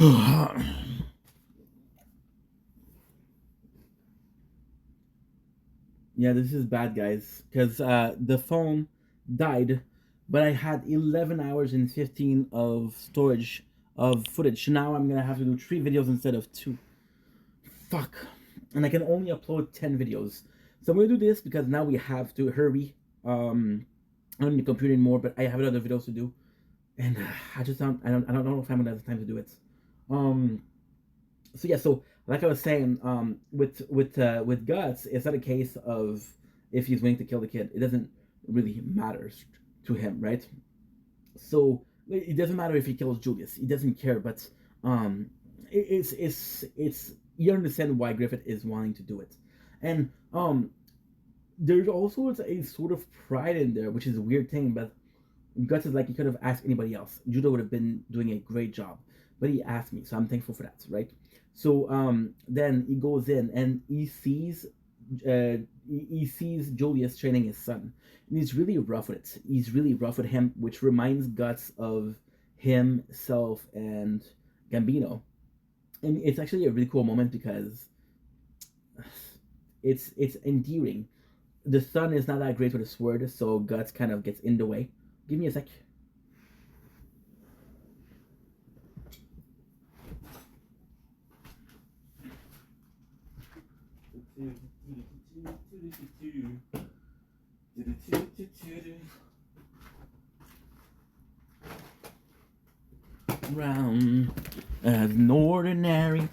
Yeah, this is bad, guys, because the phone died, but I had 11 hours and 15 of storage of footage. Now I'm gonna have to do 3 videos instead of 2. Fuck. And I can only upload 10 videos. So I'm gonna do this because now we have to hurry. I don't need the computer anymore, but I have other videos to do. And I don't know if I'm gonna have time to do it. Um, so yeah, so like I was saying, with Guts, it's not a case of if he's willing to kill the kid. It doesn't really matter to him, right? So it doesn't matter if he kills Julius. He doesn't care. But it's you understand why Griffith is wanting to do it, and there's also a sort of pride in there, which is a weird thing. But Guts is like he could have asked anybody else. Judah would have been doing a great job, but he asked me, so I'm thankful for that, right? So then he goes in and he sees Julius training his son, and he's really rough with it. He's really rough with him, which reminds Guts of himself and Gambino, and it's actually a really cool moment because it's endearing. The son is not that great with a sword, so Guts kind of gets in the way. Give me a sec. Round as an ordinary.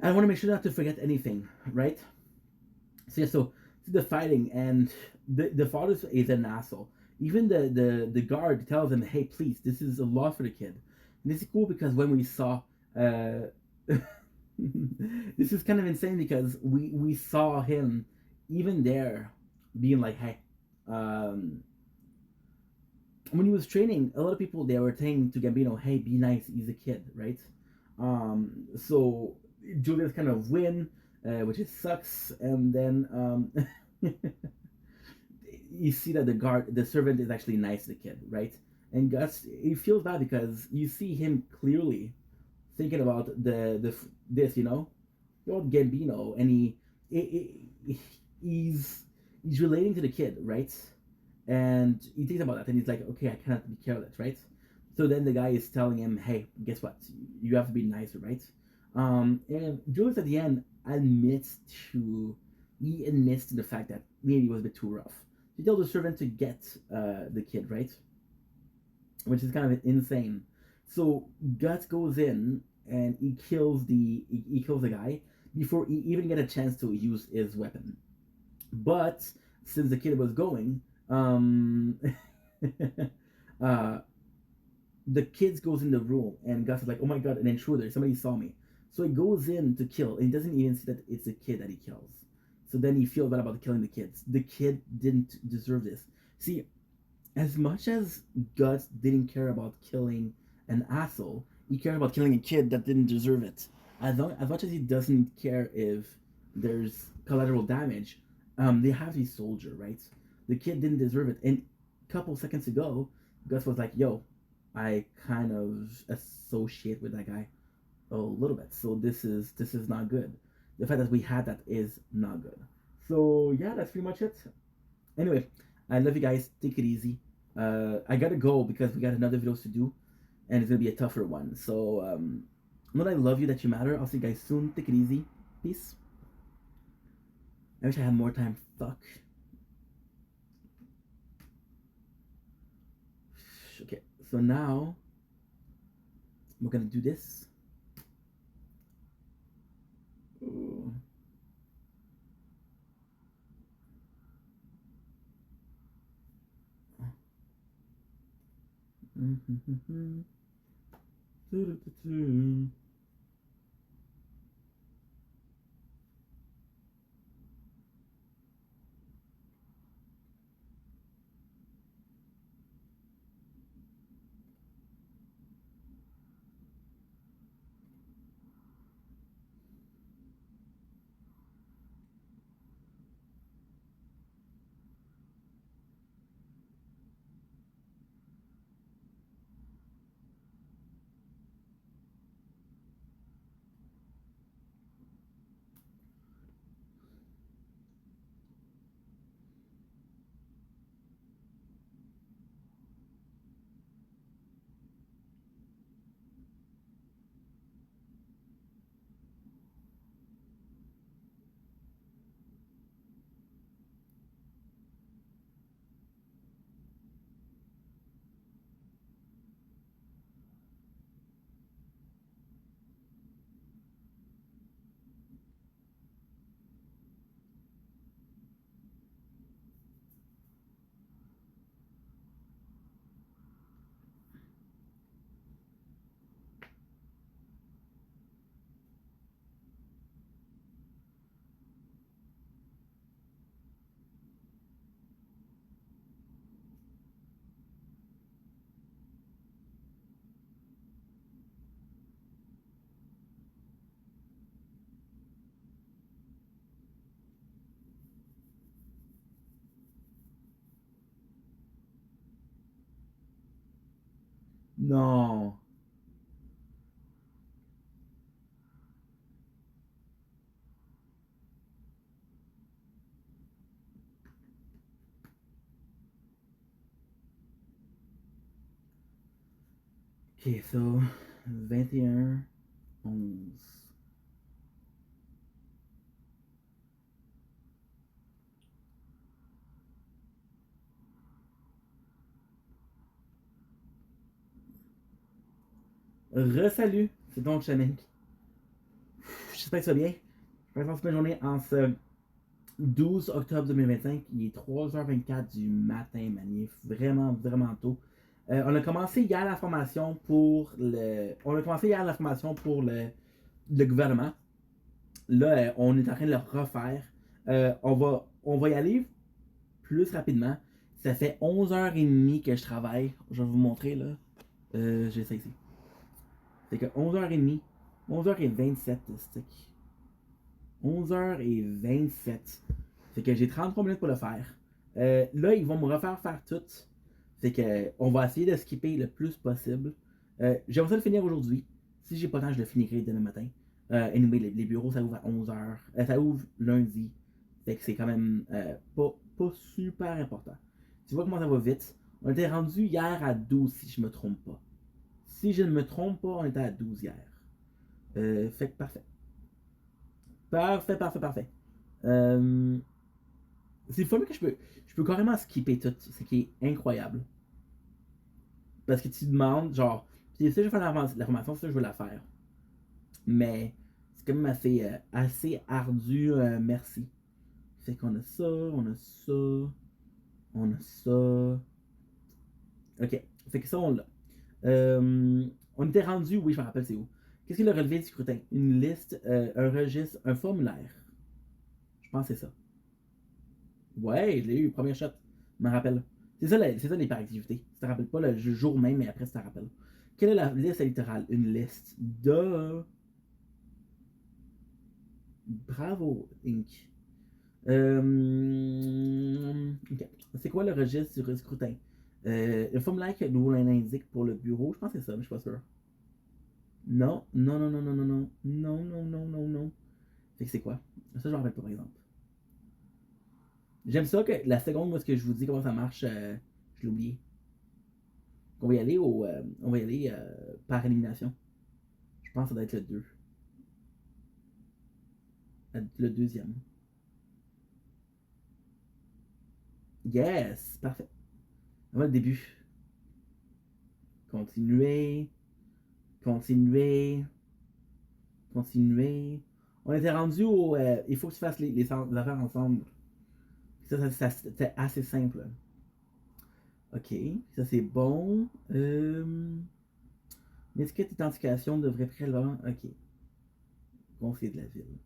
I want to make sure not to forget anything, right? So yeah, so the fighting and the father is an asshole. Even the guard tells him, "Hey, please, this is a law for the kid." And this is cool because when we saw, uh, this is kind of insane because we saw him even there being like, "Hey," um, when he was training, a lot of people they were saying to Gambino, "Hey, be nice. He's a kid, right?" So Julius kind of win, which it sucks, and then you see that the servant, is actually nice to the kid, right? And Gus, he feels bad because you see him clearly thinking about this, about Gambino, and he's he's relating to the kid, right? And he thinks about that, and he's like, okay, I cannot be careless, right? So then the guy is telling him, hey, guess what? You have to be nicer, right? And Julius at the end admits to he admits to the fact that maybe it was a bit too rough. He tells the servant to get the kid, right? Which is kind of insane. So Guts goes in and he kills the guy before he even get a chance to use his weapon. But since the kid was going, uh, the kid goes in the room and Gus is like, "Oh my god, an intruder! Somebody saw me." So he goes in to kill, and he doesn't even see that it's the kid that he kills. So then he feels bad about killing the kids. The kid didn't deserve this. See, as much as Guts didn't care about killing an asshole, he cared about killing a kid that didn't deserve it. As much as he doesn't care if there's collateral damage, they have his soldier, right? The kid didn't deserve it. And a couple seconds ago, Gus was like, yo, I kind of associate with that guy a little bit. So this is not good. The fact that we had that is not good. So yeah, that's pretty much it. Anyway, I love you guys. Take it easy. I gotta go because we got another videos to do, and it's gonna be a tougher one. So, not I love you that you matter. I'll see you guys soon. Take it easy. Peace. I wish I had more time. Fuck. Okay. So now we're gonna do this. Ooh. Non. Ok, so 21, 11. Re-salut, c'est donc Channing. J'espère que ça va bien. Je passe une journée en ce 12 octobre 2025. Il est 3h24 du matin, man. Il est vraiment, vraiment tôt. On a commencé hier la formation pour le. On a commencé hier la formation pour le gouvernement. Là, on est en train de le refaire. On va y aller plus rapidement. Ça fait 11h30 que je travaille. Je vais vous montrer là. J'ai ça ici. C'est que 11h30, 11h27, stick. 11h27. Fait que j'ai 33 minutes pour le faire. Là, ils vont me refaire faire tout. Fait que on va essayer de skipper le plus possible. J'aimerais ça le finir aujourd'hui. Si j'ai pas le temps, je le finirai demain matin. Anyway, les bureaux, ça ouvre à 11h. Ça ouvre lundi. Fait que c'est quand même pas super important. Tu vois comment ça va vite. On était rendu hier à 12 si je me trompe pas. Si je ne me trompe pas, on était à 12 hier. Fait que parfait. Parfait, parfait, parfait. Euh, c'est le fun que je peux carrément skipper tout, ce qui est incroyable. Parce que tu demandes, genre, puis ça, je vais faire la formation, ça, je veux la faire. Mais c'est quand même assez ardu, merci. Fait qu'on a ça, on a ça, on a ça. Ok, fait que ça, on l'a. On était rendu, oui, je me rappelle, c'est où. Qu'est-ce que le relevé du scrutin? Une liste, un registre, un formulaire. Je pense que c'est ça. Ouais, je l'ai eu, premier shot. Je me rappelle. C'est ça l'hyperactivité. Tu te rappelles pas le jour même, mais après, tu te rappelles. Quelle est la liste littérale? Une liste de. Bravo, Inc. Ok. C'est quoi le registre du scrutin? Le formulaire que nous l'indique pour le bureau, je pense que c'est ça, mais je suis pas sûr. Non, non, non, non, non, non, non. Non, non, non, non, non. Fait que c'est quoi? Ça, je me rappelle pas, par exemple. J'aime ça que la seconde, moi, ce que je vous dis comment ça marche, je l'ai oublié. On va y aller par élimination. Je pense que ça doit être le 2. Le deuxième. Yes! Parfait. On va le début. Continuer. Continuer. Continuer. On était rendu au. Il faut que tu fasses les affaires ensemble. C'était assez simple. Ok. Ça, c'est bon. L'étiquette d'identification devrait prélever. Ok. Conseiller de la ville.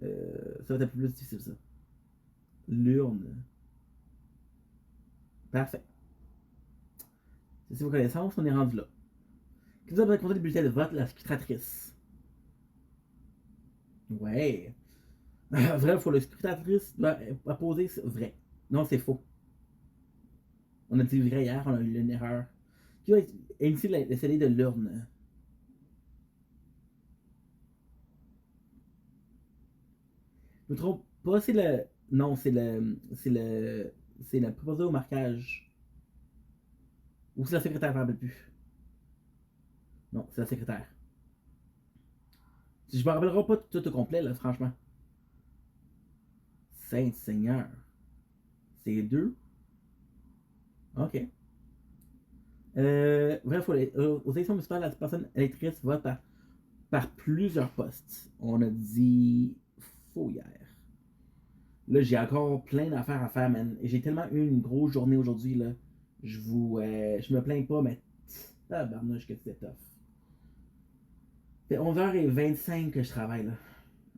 Ça va être un peu plus difficile, ça. L'urne. Parfait. C'est vos connaissances, on est rendu là. Qui nous a compté le bulletin de vote, la scrutatrice. Ouais. Vrai, faut le scrutatrice doit apposer vrai. Non, c'est faux. On a dit vrai hier, on a eu une erreur. Qui va initier le scellé de l'urne? Je me trompe pas, c'est le. Non, c'est le. C'est le. C'est le proposé au marquage. Ou c'est la secrétaire, je ne me rappelle plus. Non, c'est la secrétaire. Je me rappellerai pas tout au complet, là, franchement. Saint-Seigneur. C'est deux. Ok. Bref, aux élections municipales, la personne électrice vote par plusieurs postes. On a dit faux hier. Là, j'ai encore plein d'affaires à faire, man. Et j'ai tellement eu une grosse journée aujourd'hui, là. Je me plains pas, mais tabarnouche que c'est tough. C'est 11h25 que je travaille, là.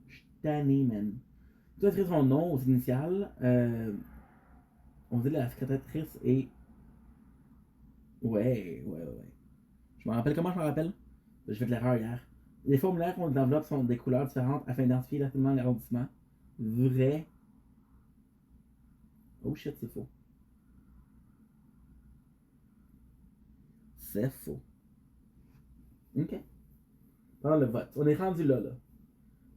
Je suis tanné, man. Tu dois écrire son nom aux initiales. On dit la secrétaire et. Ouais, ouais, ouais. Je me rappelle comment je me rappelle. J'ai fait de l'erreur hier. Les formulaires qu'on enveloppe sont des couleurs différentes afin d'identifier rapidement l'arrondissement. Vrai. Oh shit, c'est faux. C'est faux. OK. Pendant le vote. On est rendu là.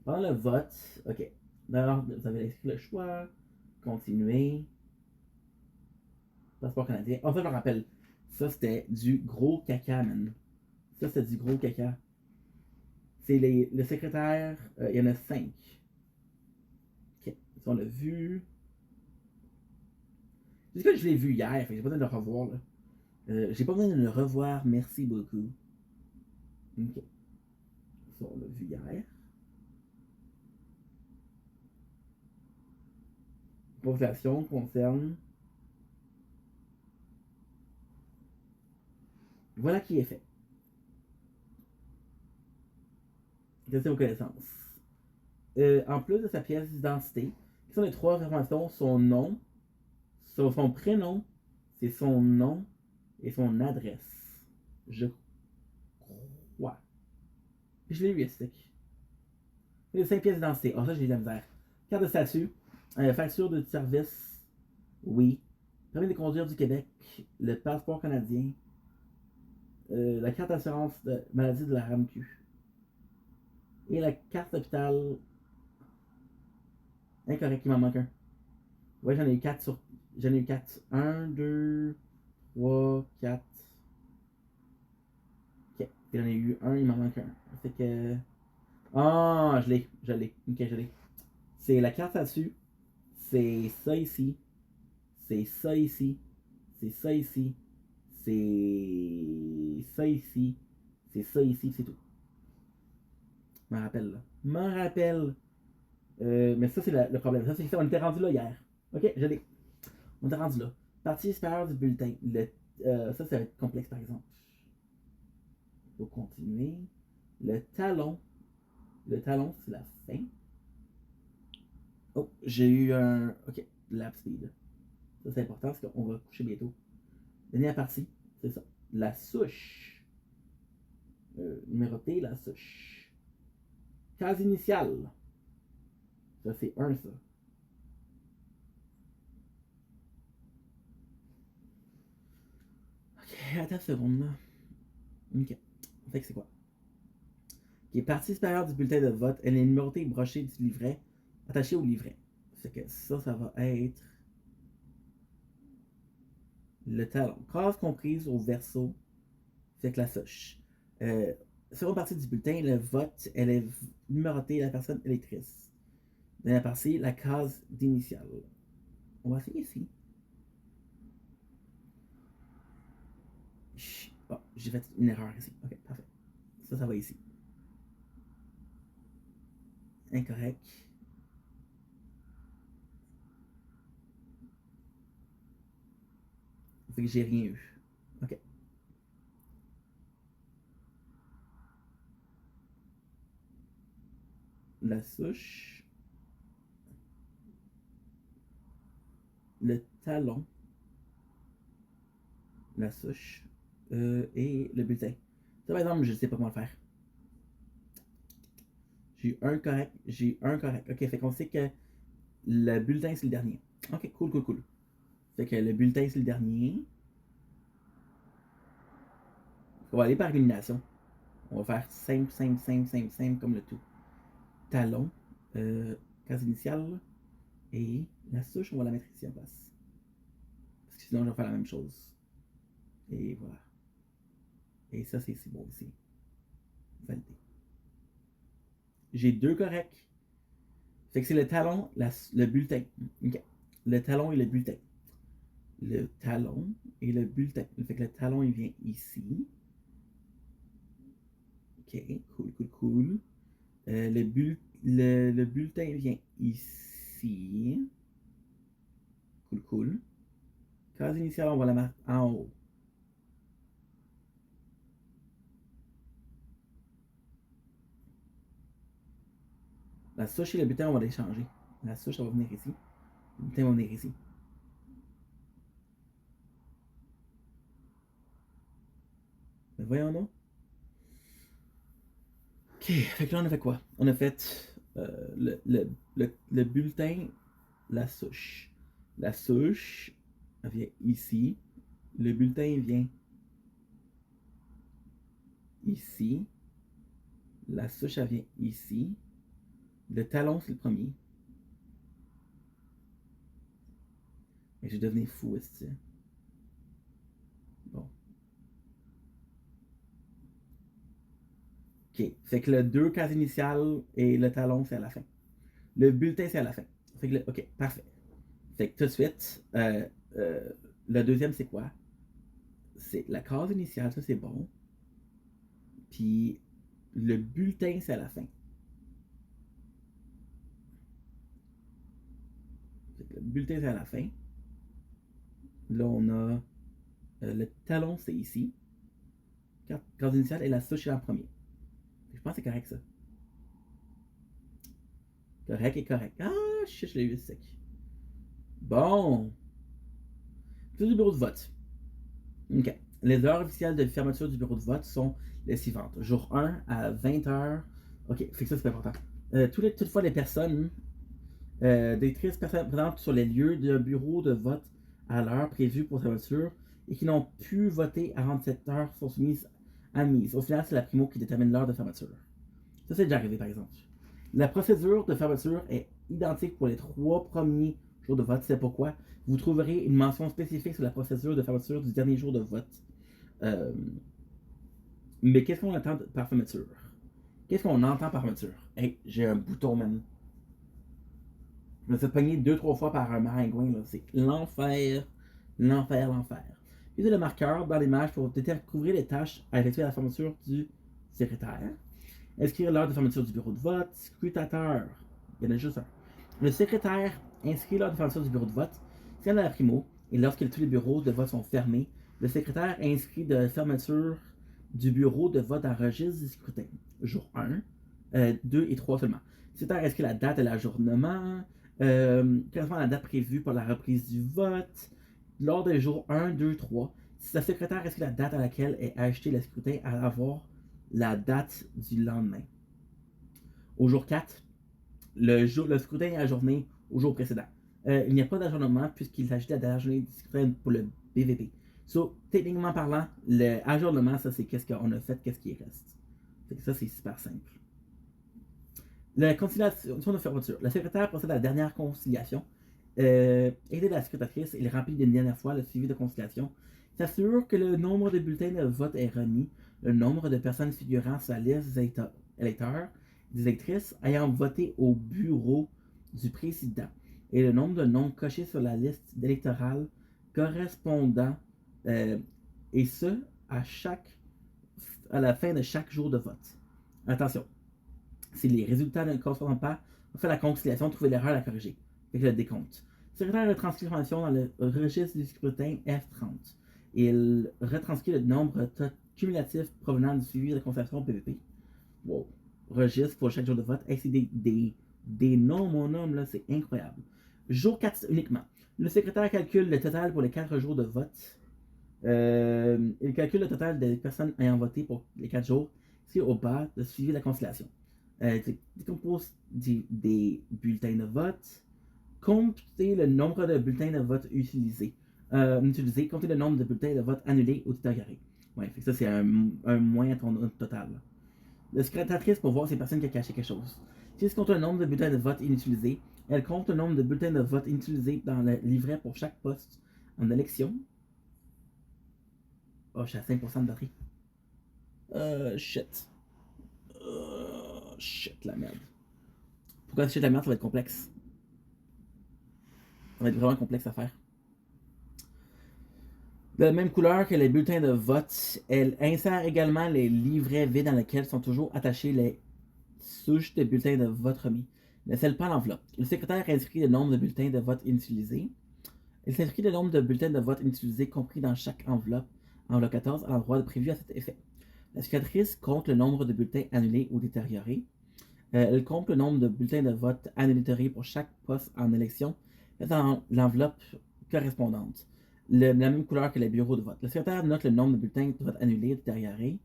Pendant le vote, OK. Alors, vous avez inscrit le choix. Continuer. Passeport canadien. En fait, je me rappelle. Ça, c'était du gros caca, man. Ça, c'était du gros caca. C'est le secrétaire. Il y en a 5. OK. Ça, on l'a vu. Je sais que je l'ai vu hier, fait que j'ai pas besoin de le revoir. Là. J'ai pas besoin de le revoir, merci beaucoup. OK. Ça, on l'a vu hier. Population concerne. Voilà qui est fait. Tester vos connaissances. En plus de sa pièce d'identité, qui sont les 3 informations, son nom, son prénom, c'est son nom et son adresse. Je crois. Puis je l'ai eu, stick. Les 5 pièces d'identité. Ah, ça, j'ai de la misère. Carte de statut. Facture de service. Oui. Permis de conduire du Québec. Le passeport canadien. La carte d'assurance de maladie de la RAMQ. Et la carte d'hôpital. Incorrect, il m'en manque un. Ouais, j'en ai eu 4 sur. J'en ai eu 4. 1, 2, 3, 4. Ok. J'en ai eu un, il m'en manque un. Fait que. Ah, je l'ai. Je l'ai. Ok, je l'ai. C'est la carte là-dessus. C'est ça ici. C'est ça ici. C'est ça ici. C'est ça ici. C'est ça ici, c'est tout. Je m'en rappelle là. Je m'en rappelle. Mais ça, c'est le problème. Ça, c'est ça. On était rendu là hier. Ok, je l'ai. On était rendu là. Partie supérieure du bulletin. Ça, ça va être complexe par exemple. Il faut continuer. Le talon. Le talon, c'est la fin. Oh, j'ai eu un. Ok, lap speed. Ça, c'est important parce qu'on va coucher bientôt. Dernière partie, c'est ça. La souche. Numéroté, la souche. Case initiale. Ça, c'est un, ça. Ok, attends une seconde, là. Ok. Fait que c'est quoi? Ok, partie supérieure du bulletin de vote, elle est numérotée et brochée du livret, attachée au livret. Fait que ça va être le talon. Case comprise au verso, fait que la souche. Seconde partie du bulletin, le vote, elle est numérotée la personne électrice. Dernière partie, la case d'initiale. On va essayer ici. Oh, j'ai fait une erreur ici. Ok, parfait. Ça va ici. Incorrect. Fait que j'ai rien eu. Ok. La souche. Le talon. La souche. Et le bulletin. Ça, par exemple, je sais pas comment le faire. J'ai eu un correct. J'ai eu un correct. Ok, fait qu'on sait que le bulletin, c'est le dernier. Ok, cool. Fait que le bulletin, c'est le dernier. On va aller par élimination. On va faire simple comme le tout. Talon. Case initiale. Et la souche, on va la mettre ici en place. Parce que sinon, je vais faire la même chose. Et voilà. Et ça, c'est bon ici. Validé. J'ai 2 corrects. Fait que c'est le talon, le bulletin. Okay. Le talon et le bulletin. Le talon et le bulletin. Fait que le talon, il vient ici. Ok, cool. Le bulletin vient ici. Cool. Case initiale, on va la mettre en haut. La souche et le bulletin, on va les changer. La souche, ça va venir ici. Le bulletin va venir ici. Mais voyons donc. Ok, fait que là, on a fait quoi? On a fait le bulletin, la souche. La souche, elle vient ici. Le bulletin vient ici. La souche, elle vient ici. Le talon, c'est le premier. Et je vais devenir fou, est-ce que... Bon. OK. Fait que le 2 case initiale et le talon, c'est à la fin. Le bulletin, c'est à la fin. Fait que OK, parfait. Fait que tout de suite, euh, le deuxième, c'est quoi? C'est la case initiale, ça c'est bon. Puis le bulletin, c'est à la fin. Fait que le bulletin, c'est à la fin. Là, on a le talon, c'est ici. Case initiale et la souche, c'est en premier. Je pense que c'est correct, ça. Correct et correct. Ah, shit, je l'ai eu sec. Bon. Tout du bureau de vote. OK. Les heures officielles de fermeture du bureau de vote sont les suivantes. Jour 1 à 20h. OK, fait que ça, c'est important. Toutefois, les personnes d'électrices présentes sur les lieux de bureau de vote à l'heure prévue pour fermeture et qui n'ont pu voter avant 7h sont soumises à mise. Au final, c'est la primo qui détermine l'heure de fermeture. Ça, c'est déjà arrivé, par exemple. La procédure de fermeture est identique pour les 3 premiers jours de vote. C'est pourquoi vous trouverez une mention spécifique sur la procédure de fermeture du dernier jour de vote. Euh, mais qu'est-ce qu'on entend par fermeture? Qu'est-ce qu'on entend par fermeture? Hey, j'ai un bouton, même. Je me suis pogné 2-3 fois par un maringouin. Là. C'est l'enfer. L'enfer, l'enfer. Utilisez le marqueur dans l'image pour découvrir les tâches à effectuer à la fermeture du secrétaire. Inscrire l'heure de fermeture du bureau de vote. Scrutateur. Il y en a juste un. Le secrétaire inscrit l'heure de fermeture du bureau de vote. C'est la primo. Et lorsque tous les bureaux de vote sont fermés, le secrétaire inscrit de fermeture du bureau de vote dans le registre du scrutin. Jour 1, 2 et 3 seulement. Le secrétaire inscrit la date et l'ajournement. Correspond à la date prévue pour la reprise du vote. Lors des jours 1, 2, 3, si le secrétaire inscrit la date à laquelle est acheté le scrutin, à avoir la date du lendemain. Au jour 4, le scrutin est ajourné au jour précédent. Il n'y a pas d'ajournement puisqu'il s'agit de la dernière journée du scrutin pour le BVP. So, techniquement parlant, l'ajournement, ça c'est qu'est-ce qu'on a fait, qu'est-ce qui reste. Ça, c'est super simple. La conciliation de fermeture. Le secrétaire procède à la dernière conciliation. Aidé de la secrétatrice, il remplit une dernière fois le suivi de conciliation. S'assure que le nombre de bulletins de vote est remis, le nombre de personnes figurant sur la liste des électeurs, des électrices ayant voté au bureau du président et le nombre de noms cochés sur la liste électorale correspondant, et ce, à la fin de chaque jour de vote. Attention, si les résultats ne correspondent pas, on fait la conciliation, trouver l'erreur, la corriger. Avec le décompte. Le secrétaire retranscrit l'information dans le registre du scrutin F30. Il retranscrit le nombre cumulatif provenant du suivi de la conciliation PVP. Wow. Registre pour chaque jour de vote. Hey, c'est des noms, mon homme, là, c'est incroyable. Jour 4 uniquement. Le secrétaire calcule le total pour les 4 jours de vote. Il calcule le total des personnes ayant voté pour les 4 jours. C'est au bas de suivi de la conciliation. Décompose des bulletins de vote. Compter le nombre de bulletins de vote utilisés. Compter le nombre de bulletins de vote annulés ou détériorés. Ouais, fait que ça, c'est un moins à ton total. La secrétatrice pour voir si personne qui a caché quelque chose. Si elle compte le nombre de bulletins de vote inutilisés, elle compte le nombre de bulletins de vote inutilisés dans le livret pour chaque poste en élection. Oh, je suis à 5% de batterie. Shit. Shit, la merde. Pourquoi shit, la merde, ça va être complexe. Ça va être vraiment complexe à faire. De la même couleur que les bulletins de vote, elle insère également les livrets vides dans lesquels sont toujours attachés les souches de bulletins de vote remis. Ne scelle pas l'enveloppe. Le secrétaire inscrit le nombre de bulletins de vote inutilisés. Il s'inscrit le nombre de bulletins de vote inutilisés compris dans chaque enveloppe 14, à l'endroit prévu à cet effet. La secrétatrice compte le nombre de bulletins annulés ou détériorés. Elle compte le nombre de bulletins de vote annulés ou détériorés pour chaque poste en élection dans l'enveloppe correspondante. La même couleur que les bureaux de vote. Le secrétaire note le nombre de bulletins de vote annulés ou détériorés.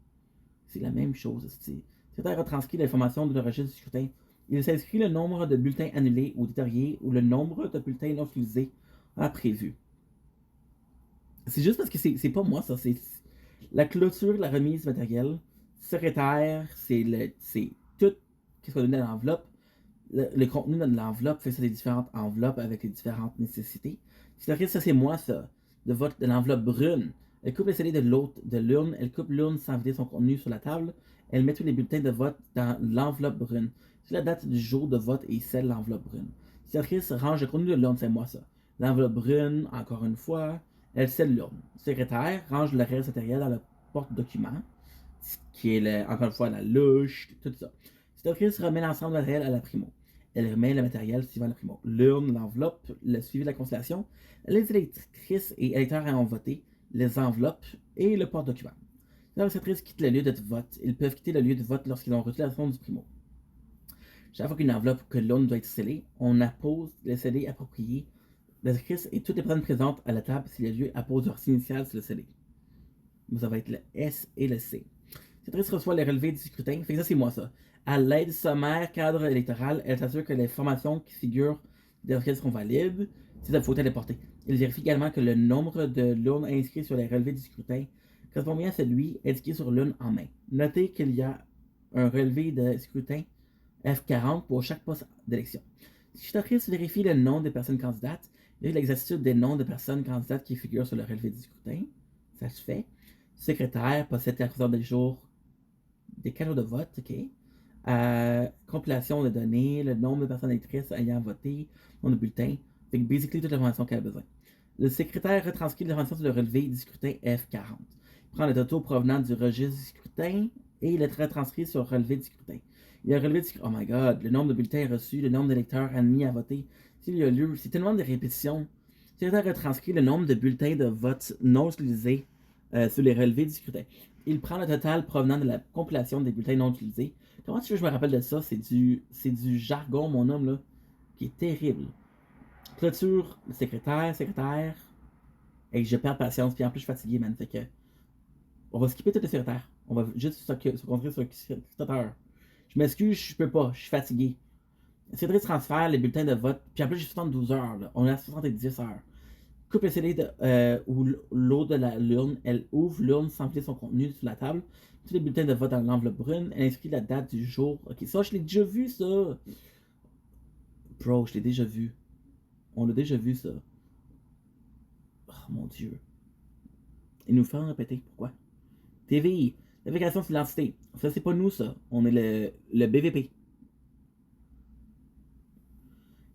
C'est la même chose. Le secrétaire retranscrit l'information de le registre du scrutin. Il s'inscrit le nombre de bulletins annulés ou détériorés ou le nombre de bulletins non utilisés à prévu. C'est juste parce que c'est pas moi, ça. C'est la clôture de la remise matérielle. Secrétaire, c'est tout ce qu'on a dans l'enveloppe. Le contenu de l'enveloppe fait ça des différentes enveloppes avec les différentes nécessités. Secrétaire, ça c'est moi, ça. De l'enveloppe brune. Elle coupe les scellés de l'urne. Elle coupe l'urne sans vider son contenu sur la table. Elle met tous les bulletins de vote dans l'enveloppe brune. Si la date du jour de vote et scelle l'enveloppe brune. Secrétaire range le contenu de l'urne, c'est moi, ça. L'enveloppe brune, encore une fois, elle scelle l'urne. Secrétaire range le reste matériel dans le porte-document, qui est, encore une fois, la louche, tout ça. Secrétaire remet l'ensemble matériel à la primo. Elle remet le matériel suivant la primo. L'urne, l'enveloppe, le suivi de la constellation. Les électrices et électeurs ayant voté, les enveloppes et le porte-document. Les électrices quittent le lieu de vote. Ils peuvent quitter le lieu de vote lorsqu'ils ont reçu la sonde du primo. Chaque fois qu'une enveloppe que l'urne doit être scellée, on appose le scellé approprié. Les électrices et toutes les personnes présentes à la table, si le lieu appose leur initiale sur le scellé. Ça va être le S et le C. Cette reçoit les relevés du scrutin. Fait que ça, c'est moi, ça. À l'aide du sommaire cadre électoral, elle s'assure que les formations qui figurent dans lesquelles seront valides, c'est la faute déportée. Elle vérifie également que le nombre de l'urne inscrit sur les relevés du scrutin correspond bien à celui indiqué sur l'urne en main. Notez qu'il y a un relevé de scrutin F40 pour chaque poste d'élection. Scrutatrice vérifie le nom des personnes candidates et l'exactitude des noms de personnes candidates qui figurent sur le relevé du scrutin. Ça se fait. Secrétaire possède la couleur des jours des canaux de vote, ok. Compilation de données, le nombre de personnes électrices ayant voté, nombre de bulletins. Fait que basically toute l'information qu'elle a besoin. Le secrétaire retranscrit l'information sur le relevé du scrutin F40. Il prend le totaux provenant du registre du scrutin et il le retranscrit sur le relevé du scrutin. Il y a le relevé du scrutin. Oh my god, le nombre de bulletins reçus, le nombre d'électeurs admis à voter. S'il y a lieu, c'est tellement de répétitions. Le secrétaire retranscrit le nombre de bulletins de vote non utilisés sur les relevés du scrutin. Il prend le total provenant de la compilation des bulletins non utilisés. Comment tu veux que je me rappelle de ça? C'est du jargon, mon homme, là, qui est terrible. Clôture, le secrétaire. Et je perds patience, puis en plus, je suis fatigué, man. Fait que. On va skipper tout le secrétaire. On va juste se concentrer sur le secrétaire. Je m'excuse, je peux pas, je suis fatigué. Secrétaire transfère les bulletins de vote, puis en plus, j'ai 72 heures, là. On est à 70 heures. Coupe le CD ou l'eau de l'urne. Elle ouvre l'urne sans filer son contenu sur la table. Tous les bulletins de vote dans l'enveloppe brune. Elle inscrit la date du jour. Ok, ça, je l'ai déjà vu, ça. Bro, je l'ai déjà vu. On l'a déjà vu, ça. Oh, mon Dieu. Il nous fait en répéter. Pourquoi? TVI. Vérification sur l'identité. Ça, c'est pas nous, ça. On est le BVP.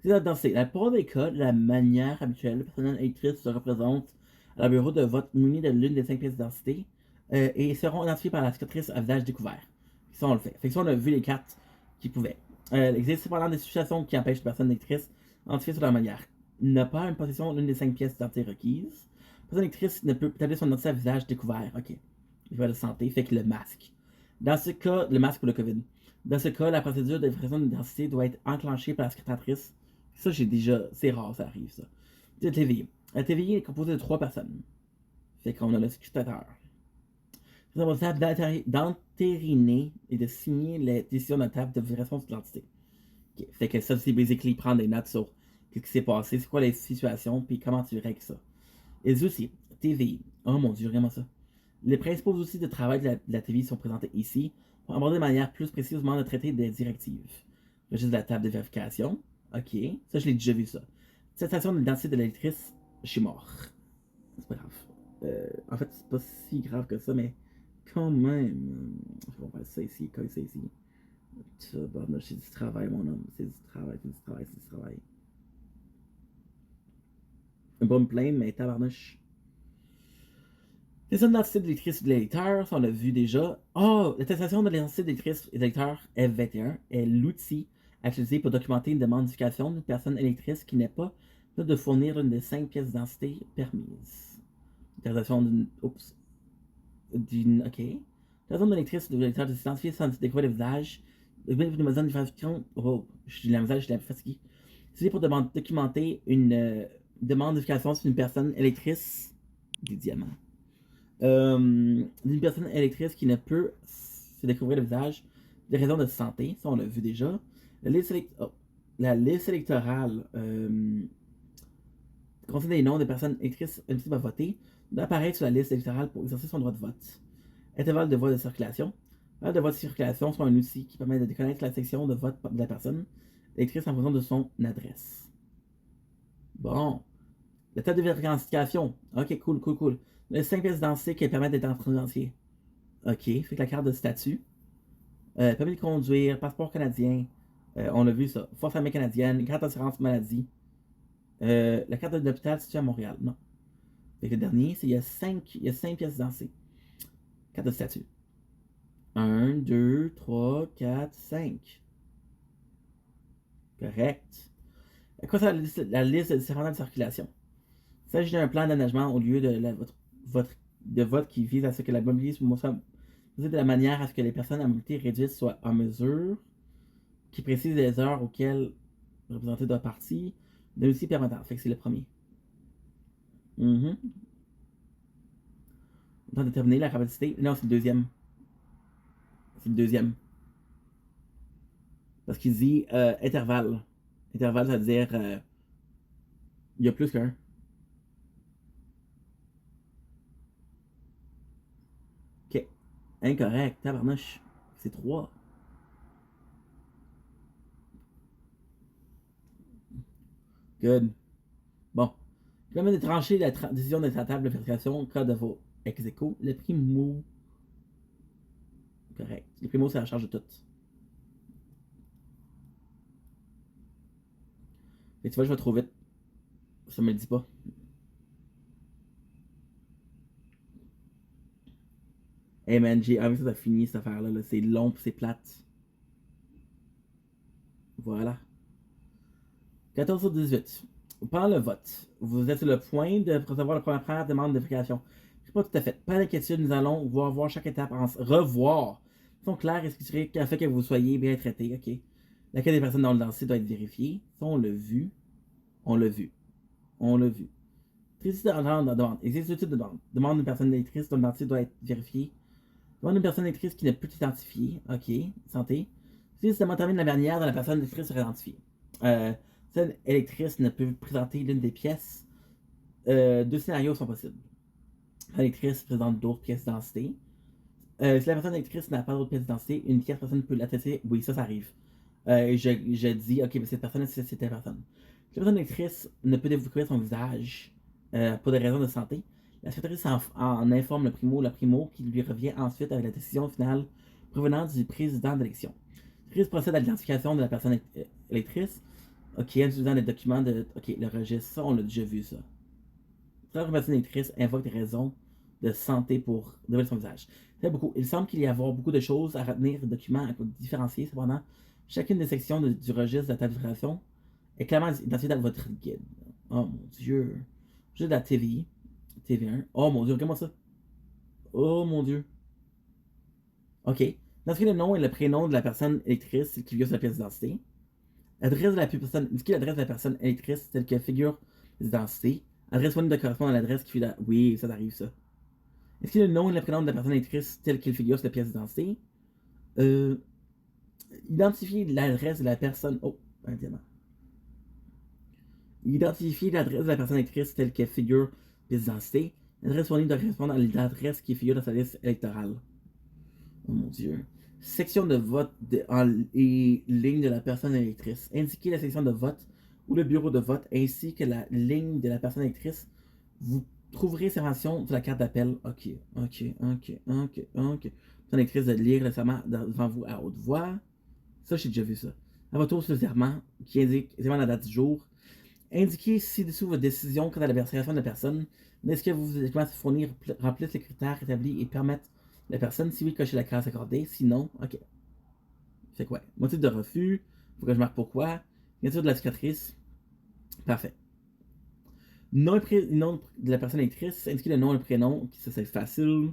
Dans la plupart des cas, de la manière habituelle, le personnel électrice se représente à leur bureau de vote muni de l'une des 5 pièces d'identité et seront identifiés par la secrétaire à visage découvert. Ça, on le fait. Fait que ça, on a vu les cartes qui pouvaient. Il existe cependant des situations qui empêchent les personnes électrices d'identifier sur leur manière. N'a pas une possession de l'une des 5 pièces d'identité requises. La personne électrice ne peut établir son identité à visage découvert. Ok. Il va de santé, fait que le masque. Dans ce cas, le masque pour le COVID. Dans ce cas, la procédure de vérification d'identité doit être enclenchée par la secrétatrice. Ça, j'ai déjà. C'est rare, ça arrive, ça. La TVI. La TVI est composée de 3 personnes. Fait qu'on a le scrutateur. C'est responsable d'entériner et de signer les décisions de la table de vérification d'identité. Okay. Fait que ça, c'est basically prendre des notes sur ce qui s'est passé, c'est quoi les situations, puis comment tu règles ça. Les outils. TVI. Oh mon dieu, vraiment ça. Les principaux outils de travail de la TVI sont présentés ici pour aborder de manière plus précisément de traiter des directives. Registre de la table de vérification. Ok, ça je l'ai déjà vu ça. Attestation de l'identité de l'électrice, je suis mort. C'est pas grave. En fait, c'est pas si grave que ça, mais quand même. On va ça ici, quand c'est ici. C'est du travail, mon homme. C'est du travail, c'est du travail, c'est du travail. Un bon me plaindre, mais tabarnouche. L'attestation d'identité de l'électrice et de l'électeur, ça on l'a vu déjà. Oh, l'attestation de l'identité de l'électrice et de l'électeur F21 est l'outil à utiliser pour documenter une demande d'identification d'une personne électrice qui n'est pas de fournir une des 5 pièces d'identité permises. L'attestation d'une. Oups. Ok. L'attestation de l'électrice et de l'électeur de s'identifier sans découvrir le visage. Le but de ma zone d'identification. Oh, j'ai la misère, je suis fatigué. C'est pour documenter une demande d'identification sur une personne électrice. Des diamants. D'une personne électrice qui ne peut se découvrir le visage des raisons de santé, ça on l'a vu déjà. La liste électorale contient des noms des personnes électrices éligibles à voter, doit apparaître sur la liste électorale pour exercer son droit de vote. Intervalle de voie de circulation. De vote circulation sont un outil qui permet de déconnecter la section de vote de la personne électrice en fonction de son adresse. Bon. La table de vérification. Ok, cool, cool, cool. Les 5 pièces d'identité qui permettent d'être en identifié. Ok, fait que la carte de statut. Permis de conduire, passeport canadien. On a vu ça. Force armée canadienne, carte d'assurance maladie. La carte d'hôpital située à Montréal. Non. Fait que le dernier, c'est il y a 5 pièces d'identité. Carte de statut. 1, 2, 3, 4, 5. Correct. À quoi ça la liste de différentes de circulation? Il s'agit d'un plan d'aménagement au lieu de vote qui vise à ce que la mobilité soit de la manière à ce que les personnes à mobilité réduite soient en mesure, qui précise les heures auxquelles représenter de partie, de l'outil permettant. Fait que c'est le premier. On va déterminer la capacité. Non, c'est le deuxième. C'est le deuxième. Parce qu'il dit intervalle. Intervalle, ça veut dire il y a plus qu'un. Ok. Incorrect. Tabarnouche. C'est 3. Good. Bon. Je permet de trancher la décision de sa table de vérification au cas de vos ex aequo. Le primo. Correct. Le primo, c'est la charge de tout. Et tu vois, je vais trop vite. Ça me le dit pas. Hey man, j'ai envie que ça fini cette affaire-là. -là, c'est long pis c'est plate. Voilà. 14 sur 18. Pendant le vote, vous êtes sur le point de recevoir la première demande de vérification. Je sais pas tout à fait. Pas d'inquiétude, nous allons voir chaque étape revoir. Ils sont clairs et structurés qui a fait que vous soyez bien traité. Ok. Laquelle des personnes dans le dossier doit être vérifiée. Ça, on l'a vu. On l'a vu. On l'a vu. Triste de demande. Existe de demande. Demande d'une personne électrice dont l'identité doit être vérifiée. Demande d'une personne électrice qui n'est plus identifiée. Ok. Santé. Si ça termine la manière dont la personne électrice sera identifiée. Cette électrice ne peut présenter l'une des pièces. Deux scénarios sont possibles. L'électrice présente d'autres pièces d'identité. Si la personne électrice n'a pas d'autres pièces d'identité, une tierce personne peut l'attester. Oui, ça arrive. Je dis, ok, mais cette personne, c'est cette personne. Si la personne électrice ne peut découvrir son visage pour des raisons de santé, la secrétaire en informe le primo, qui lui revient ensuite avec la décision finale provenant du président d'élection. Le président procède à l'identification de la personne électrice. Ok, en utilisant les documents de. Ok, le registre, ça, on a déjà vu ça. La personne électrice invoque des raisons de santé pour dévoiler son visage. C'est beaucoup. Il semble qu'il y avoir beaucoup de choses à retenir, de documents à différencier. Cependant, chacune des sections du registre de la tarification est clairement identifiée dans votre guide. Oh mon dieu. Juste la TVI. TV1. Oh mon dieu, regarde-moi ça. Oh mon dieu. Ok. Indiquez le nom et le prénom de la personne électrice qui vient sur la pièce d'identité. Adresse de la personne. Indiquez l'adresse de la personne électrice telle que figure l'identité. Adresse fournie de correspondre à l'adresse qui fait la. Oui, ça arrive ça. Est-ce qu'il y a le nom et le prénom de la personne électrice tel qu'il figure sur la pièce d'identité? Identifier l'adresse de la personne. Oh, un diamant. Identifier l'adresse de la personne électrice telle qu'elle figure pièce d'identité. L'adresse fournie doit correspondre à l'adresse qui figure dans sa liste électorale. Oh mon dieu. Section de vote et ligne de la personne électrice. Indiquez la section de vote ou le bureau de vote ainsi que la ligne de la personne électrice. Vous trouverez ces mentions sur la carte d'appel. Ok. Personne électrice de lire le serment devant vous à haute voix. Ça, j'ai déjà vu ça. À votre tour sur le serment qui indique la date du jour. Indiquez ci-dessous votre décision quant à la vérification de la personne. Est-ce que vous voulez fournir, remplissent les critères établis et permettent la personne, si oui, cocher la case accordée. Sinon, ok. Fait quoi? Motif de refus. Faut que je marque pourquoi. Signature de la cicatrice. Parfait. Nom de la personne électrice. Indiquer le nom et le prénom. Ça, c'est facile.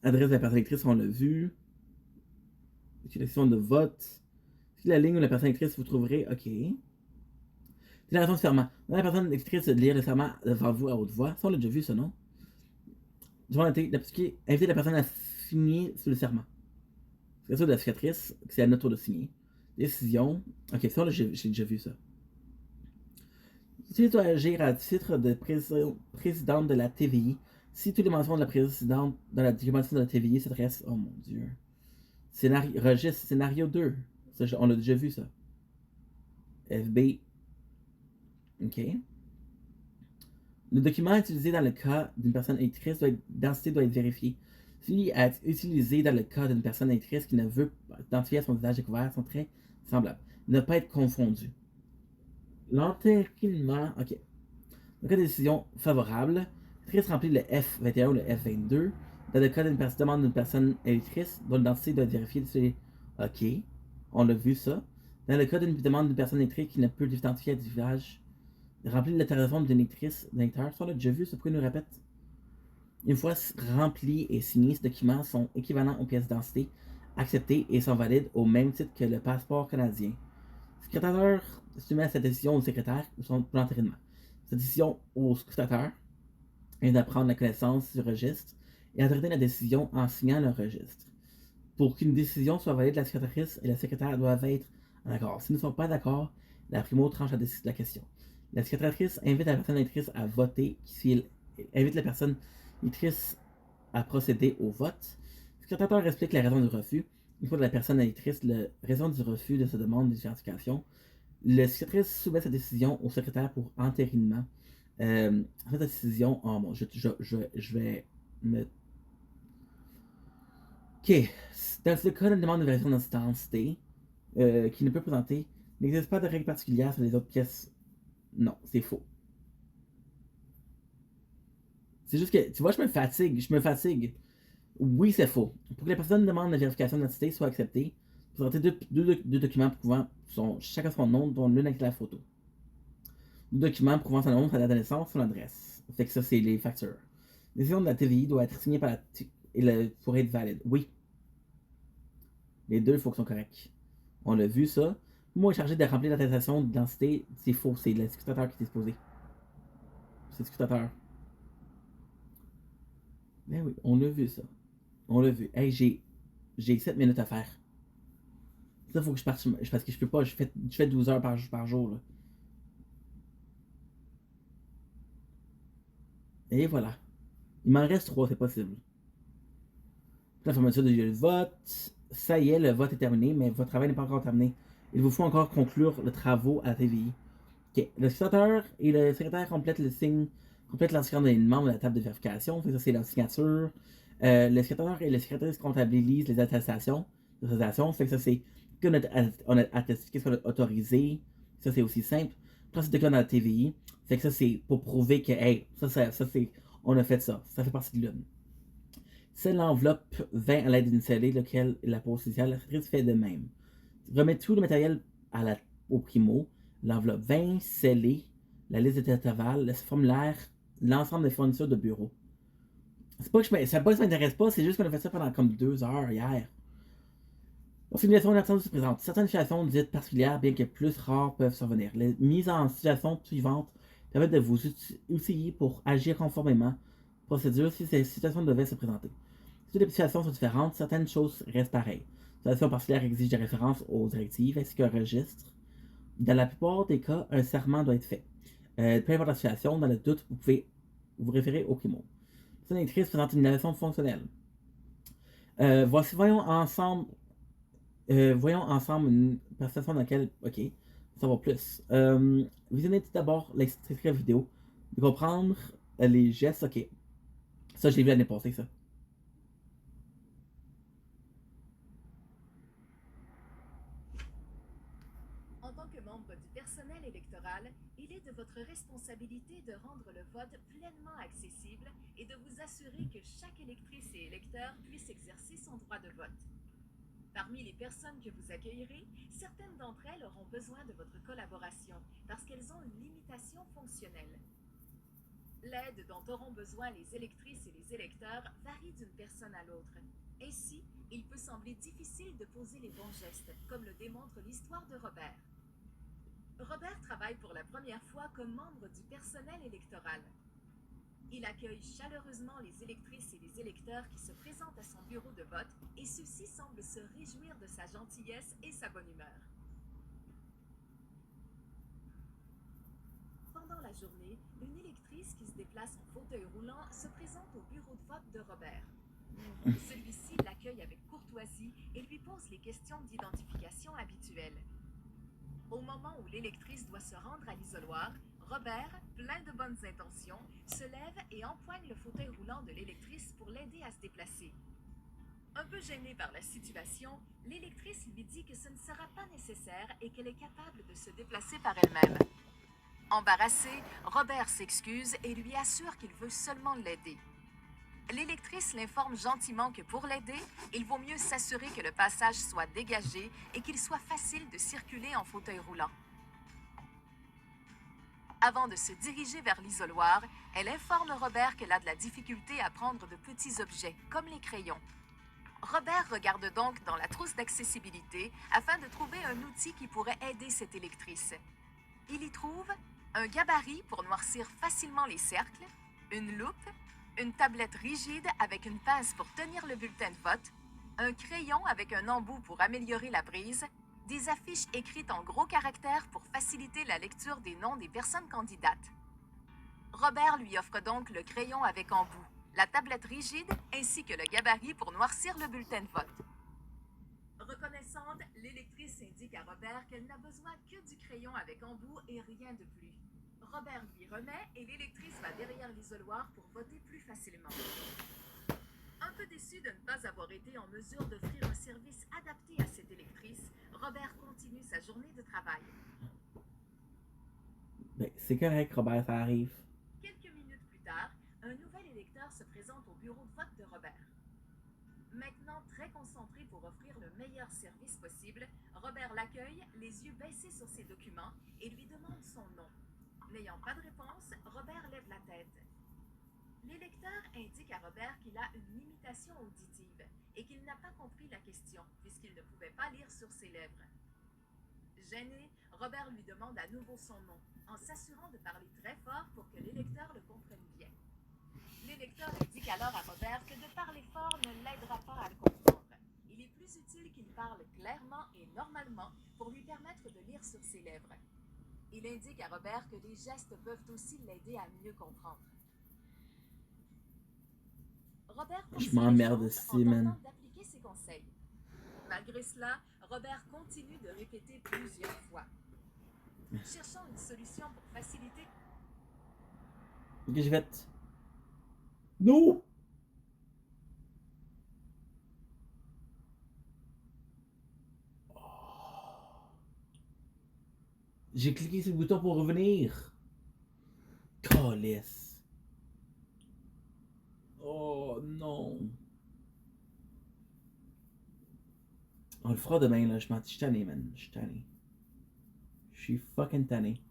Adresse de la personne électrice, on l'a vu. Utilisation de vote. Si la ligne ou la personne électrice, vous trouverez. Ok. Déclaration de serment. Dans la personne électrice de lire le serment devant vous à haute voix. Ça, on l'a déjà vu, ça, non? Inviter la personne à signer sur le serment. C'est ça de la cicatrice, c'est à notre tour de signer. Décision. Ok, ça, j'ai déjà vu ça. Tu dois agir à titre de présidente de la TVI. Si toutes les mentions de la présidente dans la documentation de la TVI s'adressent. Oh mon dieu. Registre scénario 2. Ça, on a déjà vu ça. FB. OK. Le document utilisé dans le cas d'une personne électrice d'identité doit être vérifié. Celui utilisé dans le cas d'une personne électrice qui ne veut pas identifier son visage découvert sont très semblables. Ne pas être confondu. L'entérinement. OK. Dans le cas de décision favorable, l'électrice remplit le F21 ou le F22. Dans le cas d'une demande d'une personne électrice dont l'identité doit être vérifiée, OK. On a vu ça. Dans le cas d'une demande d'une personne électrique qui ne peut l'identifier à du visage, remplir l'autorisation d'une électrice, d'un lecteur. Ça, on l'a déjà vu, ça, pourquoi il nous répète? Une fois rempli et signé, ces documents sont équivalents aux pièces d'identité acceptées et sont valides au même titre que le passeport canadien. Le scrutateur soumet cette décision au secrétaire pour l'entérinement. Cette décision au scrutateur est d'apprendre la connaissance du registre et entériner la décision en signant le registre. Pour qu'une décision soit valide, la secrétatrice et le secrétaire doivent être en accord. S'ils ne sont pas d'accord, la primo tranche la question. La secrétatrice invite la personne électrice à voter, invite la personne électrice à procéder au vote. Le secrétaire explique la raison du refus. Une fois que la personne électrice, la raison du refus de sa demande d'identification, le secrétaire soumet sa décision au secrétaire pour entérinement. Cette décision, oh bon, je vais me. Ok. Dans le cas d'une demande de vérification d'identité qui ne peut présenter, il n'existe pas de règle particulière sur les autres pièces. Non, c'est faux. C'est juste que, tu vois, je me fatigue. Oui, c'est faux. Pour que la personne demande la vérification d'identité soit acceptée, présenter deux documents prouvant chacun son nom, dont l'une avec la photo. Deux documents prouvant son nom, sa date de naissance, son adresse. Fait que ça, c'est les factures. La décision de la TVI doit être signée par pour être valide. Oui. Les deux, il faut qu'ils soient corrects. On a vu ça. Moi, chargé de remplir l'attestation d'identité, c'est faux. C'est le scrutateur qui est exposé. C'est le scrutateur. Mais oui, on l'a vu ça. On l'a vu. Hey, j'ai 7 minutes à faire. Ça, faut que je parte. Parce que je peux pas. Je fais 12 heures par jour. Là. Et voilà. Il m'en reste 3, c'est possible. La fermeture du vote. Ça y est, le vote est terminé, mais votre travail n'est pas encore terminé. Il vous faut encore conclure le travaux à la TVI. Ok. Le secrétaire et le secrétaire complètent l'inscription des membres de la table de vérification. Fait que ça, c'est leur signature. Le secrétaire et le secrétaire comptabilisent les attestations. Fait que ça, c'est qu'on a attesté, qu'est-ce qu'on a autorisé. Ça, c'est aussi simple. Après, c'est dans la TVI. Fait que ça, c'est pour prouver que, hey, ça c'est, on a fait ça. Ça fait partie de l'une. C'est l'enveloppe 20 à l'aide d'une scellée, laquelle la pose initiale, la secrétaire fait de même. Remet tout le matériel au primo, l'enveloppe 20 scellée, la liste de intervalles, le formulaire, l'ensemble des fournitures de bureau. C'est pas que ça m'intéresse pas, c'est juste qu'on a fait ça pendant comme 2 heures hier. La simulation d'absence se présente. Certaines situations dites particulières, bien que plus rares, peuvent survenir. Les mises en situation suivantes permettent de vous outiller pour agir conformément procédure si ces situations devaient se présenter. Si les situations sont différentes, certaines choses restent pareilles. La situation particulière exige des références aux directives ainsi qu'un registre. Dans la plupart des cas, un serment doit être fait. Peu importe la situation, dans le doute, vous pouvez vous référer au CRIMO. La personne électrice présente une innovation fonctionnelle. Voyons ensemble une prestation dans laquelle, ok, ça va plus. Visionnez tout d'abord l'extrait vidéo, de comprendre les gestes, ok. Ça, je l'ai vu l'année passée, ça. En tant que membre du personnel électoral, il est de votre responsabilité de rendre le vote pleinement accessible et de vous assurer que chaque électrice et électeur puisse exercer son droit de vote. Parmi les personnes que vous accueillerez, certaines d'entre elles auront besoin de votre collaboration parce qu'elles ont une limitation fonctionnelle. L'aide dont auront besoin les électrices et les électeurs varie d'une personne à l'autre. Ainsi, il peut sembler difficile de poser les bons gestes, comme le démontre l'histoire de Robert. Robert travaille pour la première fois comme membre du personnel électoral. Il accueille chaleureusement les électrices et les électeurs qui se présentent à son bureau de vote et ceux-ci semblent se réjouir de sa gentillesse et sa bonne humeur. Pendant la journée, une électrice qui se déplace en fauteuil roulant se présente au bureau de vote de Robert. Celui-ci l'accueille avec courtoisie et lui pose les questions d'identification habituelles. Au moment où l'électrice doit se rendre à l'isoloir, Robert, plein de bonnes intentions, se lève et empoigne le fauteuil roulant de l'électrice pour l'aider à se déplacer. Un peu gênée par la situation, l'électrice lui dit que ce ne sera pas nécessaire et qu'elle est capable de se déplacer par elle-même. Embarrassé, Robert s'excuse et lui assure qu'il veut seulement l'aider. L'électrice l'informe gentiment que pour l'aider, il vaut mieux s'assurer que le passage soit dégagé et qu'il soit facile de circuler en fauteuil roulant. Avant de se diriger vers l'isoloir, elle informe Robert qu'elle a de la difficulté à prendre de petits objets, comme les crayons. Robert regarde donc dans la trousse d'accessibilité afin de trouver un outil qui pourrait aider cette électrice. Il y trouve un gabarit pour noircir facilement les cercles, une loupe, une tablette rigide avec une pince pour tenir le bulletin de vote, un crayon avec un embout pour améliorer la prise, des affiches écrites en gros caractères pour faciliter la lecture des noms des personnes candidates. Robert lui offre donc le crayon avec embout, la tablette rigide ainsi que le gabarit pour noircir le bulletin de vote. Reconnaissante, l'électrice indique à Robert qu'elle n'a besoin que du crayon avec embout et rien de plus. Robert lui remet et l'électrice va derrière l'isoloir pour voter plus facilement. Un peu déçu de ne pas avoir été en mesure d'offrir un service adapté à cette électrice, Robert continue sa journée de travail. Ben, c'est correct, Robert, ça arrive. Quelques minutes plus tard, un nouvel électeur se présente au bureau de vote de Robert. Maintenant très concentré pour offrir le meilleur service possible, Robert l'accueille, les yeux baissés sur ses documents, et lui demande son nom. N'ayant pas de réponse, Robert lève la tête. L'électeur indique à Robert qu'il a une limitation auditive et qu'il n'a pas compris la question puisqu'il ne pouvait pas lire sur ses lèvres. Gêné, Robert lui demande à nouveau son nom, en s'assurant de parler très fort pour que l'électeur le comprenne bien. L'électeur indique alors à Robert que de parler fort ne l'aidera pas à le comprendre. Il est plus utile qu'il parle clairement et normalement pour lui permettre de lire sur ses lèvres. Il indique à Robert que les gestes peuvent aussi l'aider à mieux comprendre. Robert Je m'emmerde en ici, man. tentant d'appliquer ses conseils. Malgré cela, Robert continue de répéter plusieurs fois. Cherchant une solution pour faciliter... Ok, je vais être... Non! J'ai cliqué sur le bouton pour revenir. Calisse. Oh non. On le fera demain, là. Je suis tanné, man. Je suis tanné. Je suis fucking tanné.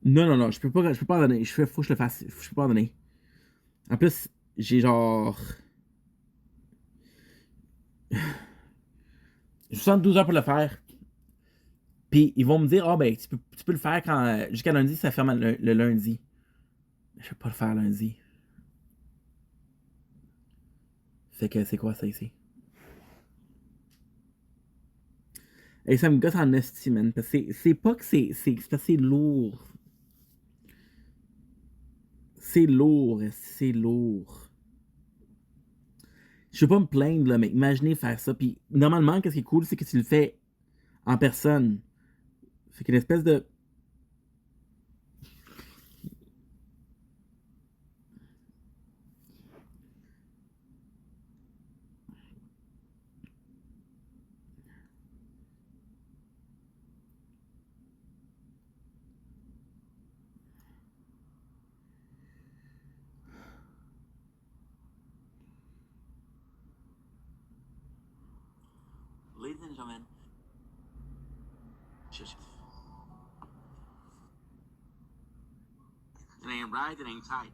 Non, je peux pas donner. Faut que je le fasse. Je peux pas donner. En plus, j'ai genre 72 heures pour le faire. Puis ils vont me dire, ah ben, tu peux le faire quand jusqu'à lundi, ça ferme le lundi. Je peux pas le faire lundi. Fait que c'est quoi ça ici? Et ça me gosse en esti, man. Parce que c'est pas que c'est parce que c'est lourd. C'est lourd, esti, c'est lourd. Je veux pas me plaindre, là, mais imaginez faire ça. Puis normalement, qu'est-ce qui est cool, c'est que tu le fais en personne. Fait qu'une espèce de. Ladies and gentlemen, just. It ain't right, it ain't tight.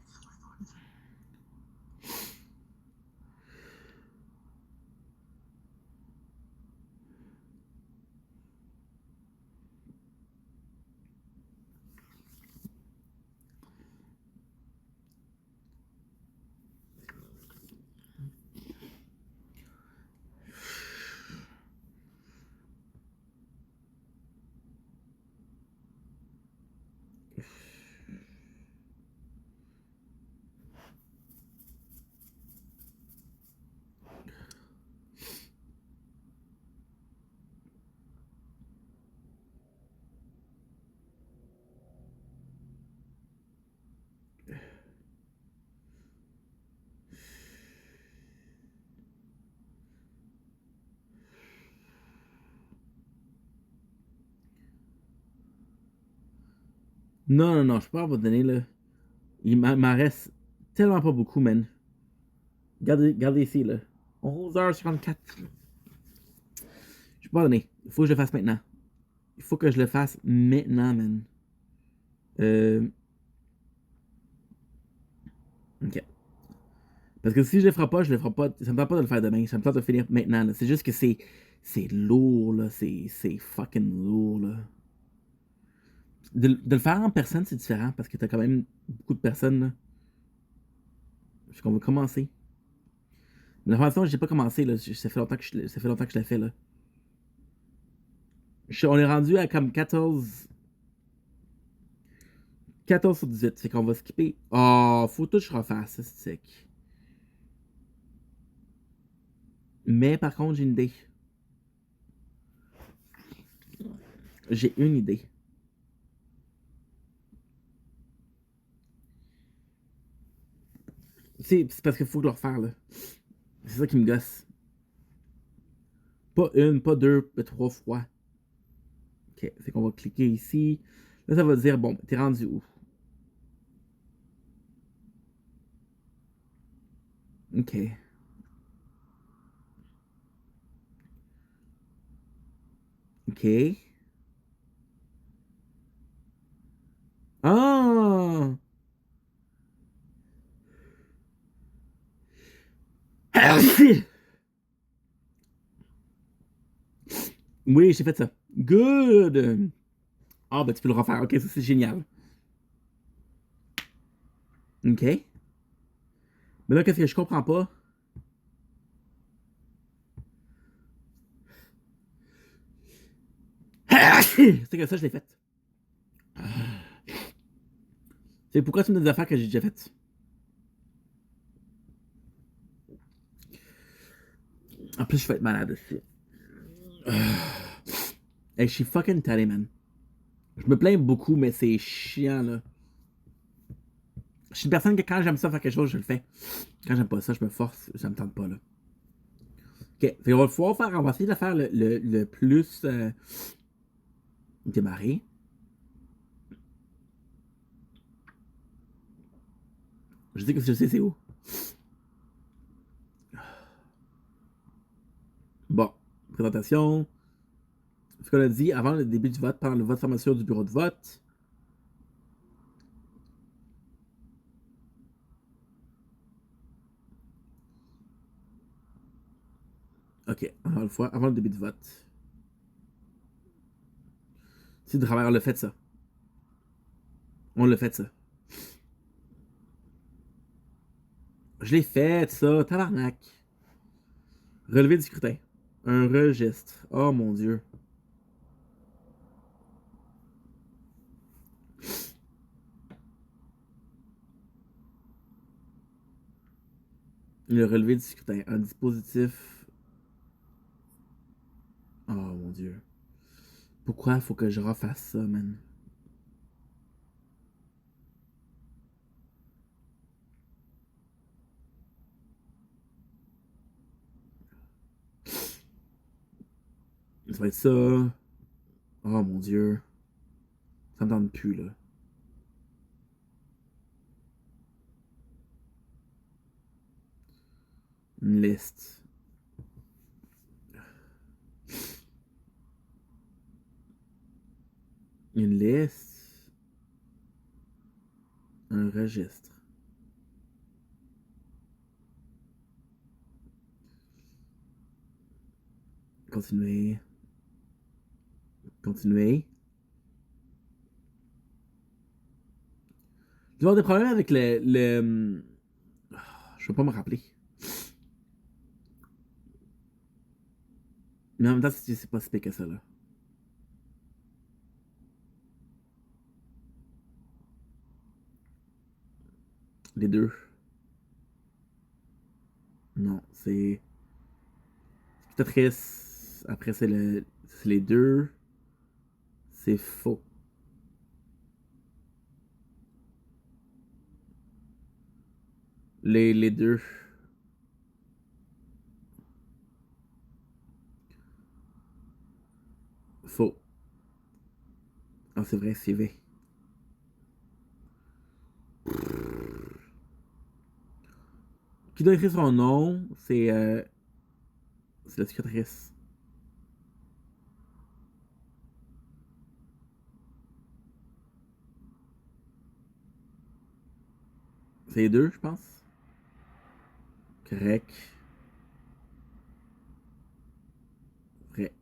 Non, non, non, je peux pas abandonner, là. Il m'en reste tellement pas beaucoup, man. Regardez ici, là. 11h54. Je peux pas donner. Il faut que je le fasse maintenant. Il faut que je le fasse maintenant, man. Ok. Parce que si je le ferai pas, je le ferai pas. Ça me tente pas de le faire demain. Ça me tente de le finir maintenant, là. C'est juste que c'est lourd, là. C'est fucking lourd, là. De le faire en personne, c'est différent parce que t'as quand même beaucoup de personnes, là. Est-ce qu'on va commencer? Mais la première fois, j'ai pas commencé, là. Ça fait longtemps que ça fait longtemps que je l'ai fait, là. On est rendu à comme 14 sur 18. Fait qu'on va skipper. Oh, faut tout que je refasse, ça, c'est sec. Mais par contre, j'ai une idée. J'ai une idée. C'est parce qu'il faut le refaire, là. C'est ça qui me gosse. Pas une, pas deux, mais trois fois. Ok, fait qu'on va cliquer ici. Là, ça va dire, bon, t'es rendu où? Ok. Ok. Ah! Oui, j'ai fait ça. Good! Ah, ben tu peux le refaire. Ok, ça c'est génial. Ok. Mais là, qu'est-ce que je comprends pas? C'est que ça, je l'ai fait. C'est pourquoi tu me donnes des affaires que j'ai déjà faites. En plus, je vais être malade aussi. Hey, je suis fucking tanné, man. Je me plains beaucoup, mais c'est chiant, là. Je suis une personne que quand j'aime ça faire quelque chose, je le fais. Quand j'aime pas ça, je me force. Ça me tente pas, là. Ok, fait on va pouvoir faire, on va essayer de faire le plus démarré. Je dis que je sais c'est où. Bon, présentation. Ce qu'on a dit avant le début du vote, pendant le vote formation du bureau de vote. Ok, encore une fois, avant le début du vote. Si de travers, on l'a fait ça. On l'a fait ça. Je l'ai fait, ça, tabarnak. Relevé du scrutin. Un registre. Oh mon dieu. Le relevé du scrutin. Un dispositif. Oh mon dieu. Pourquoi faut que je refasse ça, man? Ça va être ça. Oh mon dieu. Ça me tente plus, là. Une liste. Une liste. Un registre. Continuer. Continuer. Tu vas avoir des problèmes avec je vais pas me rappeler. Mais en même temps, c'est pas si pire que ça, là. Les deux. Non, c'est. Spectatrice. Après, c'est les deux. C'est faux. Les deux. Faux. Ah, c'est vrai, c'est V. Qui doit écrire son nom, c'est la secrétaire. C'est les deux, je pense. Correct. Vrai.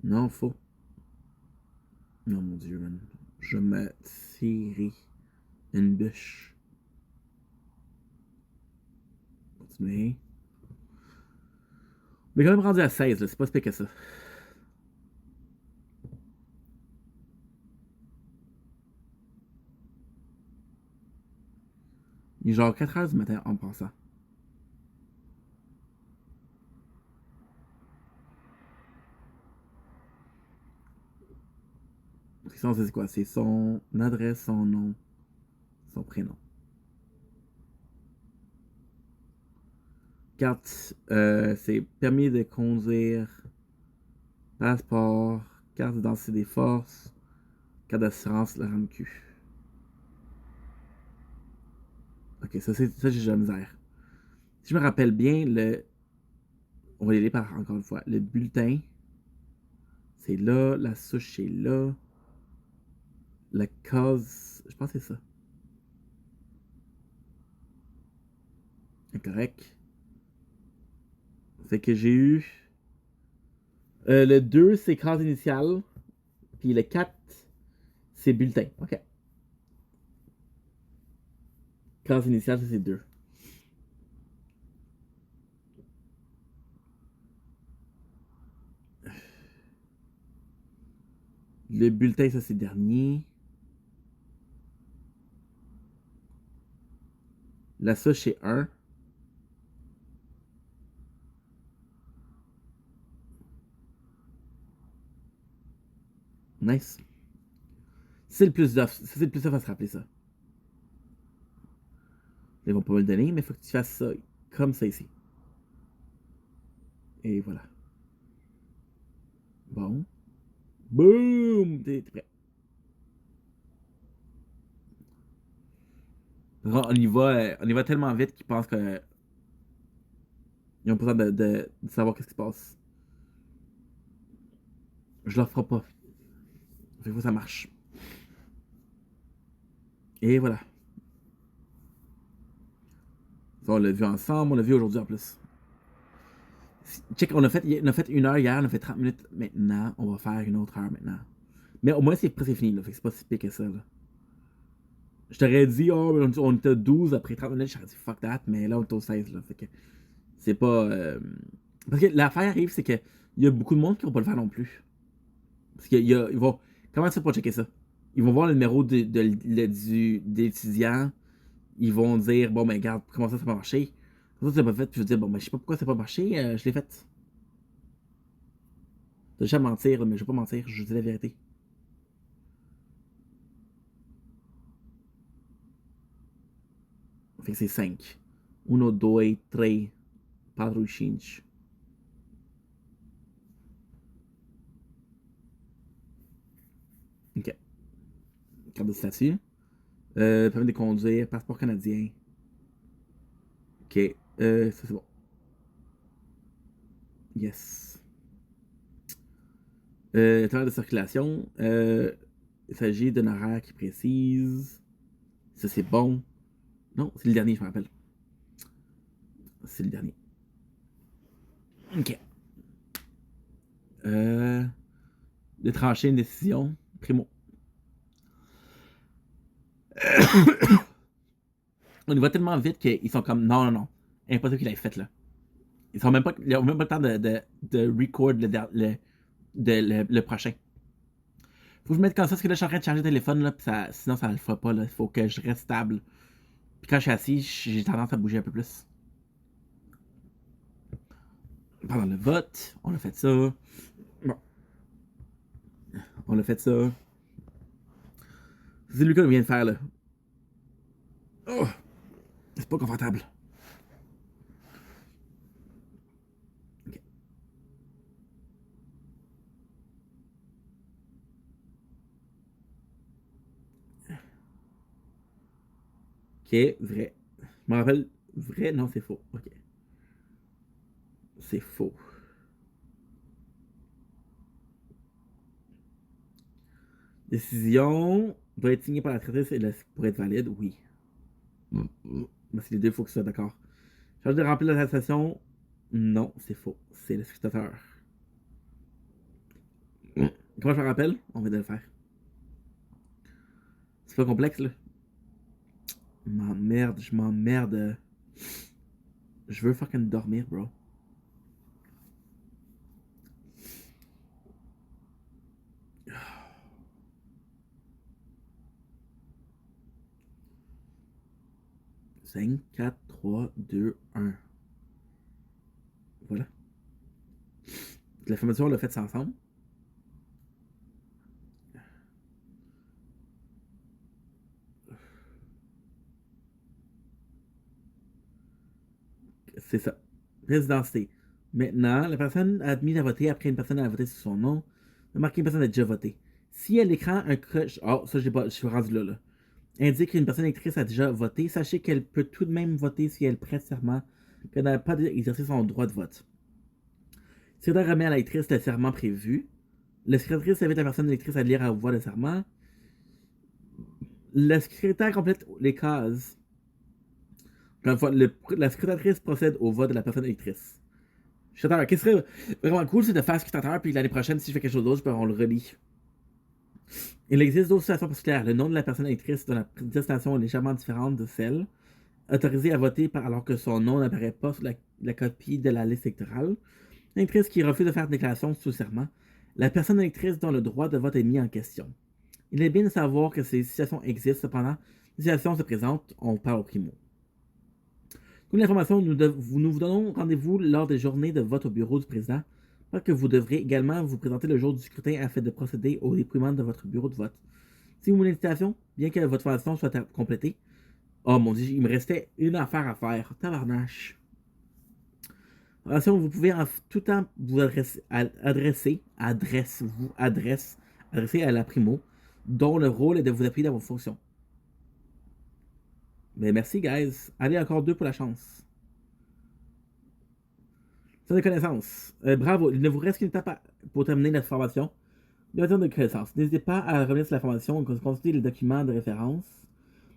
Non, faux. Non, mon dieu, man. Je me tirer une bûche. Continuer. Mais quand même rendu à 16, là. C'est pas si pire que ça. Il est genre 4 heures du matin en passant. C'est quoi? C'est son adresse, son nom, son prénom. Carte, c'est permis de conduire, passeport, carte d'identité des forces, carte d'assurance, la RAMQ. Ok, ça j'ai de la misère. Si je me rappelle bien, on va y aller par encore une fois. Le bulletin, c'est là, la souche c'est là, la case, je pense que c'est ça. Incorrect. C'est que j'ai eu. Le 2, c'est case initiale. Puis le 4, c'est bulletin. Ok. Case initiale, ça c'est 2. Le bulletin, ça c'est dernier. La souche, c'est 1. Nice. C'est le plus d'off. C'est le plus off à se rappeler ça. Ils vont pas me le donner, mais il faut que tu fasses ça comme ça ici. Et voilà. Bon. Boum! T'es prêt. On y va tellement vite qu'ils pensent qu'ils ont pas besoin de savoir qu'est-ce qui se passe. Je leur ferai pas. Fait que ça marche. Et voilà. On l'a vu ensemble, on l'a vu aujourd'hui en plus. Check, on a fait 1 heure hier, on a fait 30 minutes maintenant. On va faire une autre heure maintenant. Mais au moins, c'est presque fini, là. Fait que c'est pas si pire que ça, là. Je t'aurais dit, oh, on était 12 après 30 minutes, j'aurais dit fuck that, mais là, on est au 16, là. Fait que c'est pas. Parce que l'affaire arrive, c'est que il y a beaucoup de monde qui vont pas le faire non plus. Parce qu'ils vont. Comment ça pour checker ça? Ils vont voir le numéro de l'étudiant, ils vont dire, bon, ben, regarde, comment ça va marcher? Ça, tu l'as pas fait, puis je vais dire, bon, ben, je sais pas pourquoi ça n'a pas marché, je l'ai fait. T'as déjà à mentir, mais je vais pas mentir, je dis la vérité. Fait que c'est 5. 1, 2, 3, 4, 5. Ok. Carte de statut. Permis de conduire, passeport canadien. Ok. Ça c'est bon. Yes. Temps de circulation. Il s'agit d'un horaire qui précise. Ça c'est bon. Non, c'est le dernier, je me rappelle. C'est le dernier. Ok. De trancher une décision. Primo. On y va tellement vite qu'ils sont comme non, non, non. Impossible qu'il ait fait là. Ils n'ont même pas le temps de record le prochain. Faut que je mette comme ça parce que là je suis en train de charger le téléphone là, sinon ça le fera pas là. Il faut que je reste stable. Puis quand je suis assis, j'ai tendance à bouger un peu plus. Pendant le vote, on a fait ça. Bon. On a fait ça. C'est Lucas qui vient de faire là. Oh, c'est pas confortable. Ok. Ok, vrai. Je me rappelle. Vrai, non, c'est faux. Ok. C'est faux. Décision doit être signée par la traiteuse pour être valide, oui. Parce que les deux, il faut que ce soit d'accord. Charge de remplir l'attestation, non, c'est faux. C'est le scrutateur. Comment je me rappelle? On vient de le faire. C'est pas complexe, là. M'emmerde, je m'emmerde. Je veux fucking dormir, bro. Cinq, 4, 3, 2, 1. Voilà. La formation, on l'a fait ça ensemble. C'est ça. Résidentité. Maintenant, la personne admise à voter après une personne a voté sur son nom. Marquer une personne a déjà voté. Si à l'écran, un crush. Oh, ça, je suis rendu là. Indique qu'une personne électrice a déjà voté, sachez qu'elle peut tout de même voter si elle prête serment qu'elle n'a pas exercé son droit de vote. Si elle remet à l'électrice le serment prévu, le secrétaire invite la personne électrice à lire à voix le serment. Le secrétaire complète les cases. Encore une fois, la secrétatrice procède au vote de la personne électrice. Secrétaire, ce qui serait vraiment cool, c'est de faire secrétaire, puis l'année prochaine, si je fais quelque chose d'autre, on le relie. Il existe d'autres situations particulières. Le nom de la personne électrice dans la destination est légèrement différente de celle autorisée à voter alors que son nom n'apparaît pas sur la copie de la liste électorale. L'électrice qui refuse de faire déclaration sous serment. La personne électrice dont le droit de vote est mis en question. Il est bien de savoir que ces situations existent, cependant, les situations se présentent, on parle au primo. Toute l'information, nous vous donnons rendez-vous lors des journées de vote au bureau du président, alors que vous devrez également vous présenter le jour du scrutin afin de procéder au dépouillement de votre bureau de vote. Si vous voulez une invitation, bien que votre formation soit complétée, oh mon dieu, il me restait une affaire à faire. Tabarnache. Attention, vous pouvez en tout temps vous adresser à la primo, dont le rôle est de vous appuyer dans vos fonctions. Mais merci, guys. Allez, encore 2 pour la chance. Sans de connaissances. Bravo. Il ne vous reste qu'une étape pour terminer notre formation. L'obtention de connaissances. N'hésitez pas à revenir sur la formation et consulter les documents de référence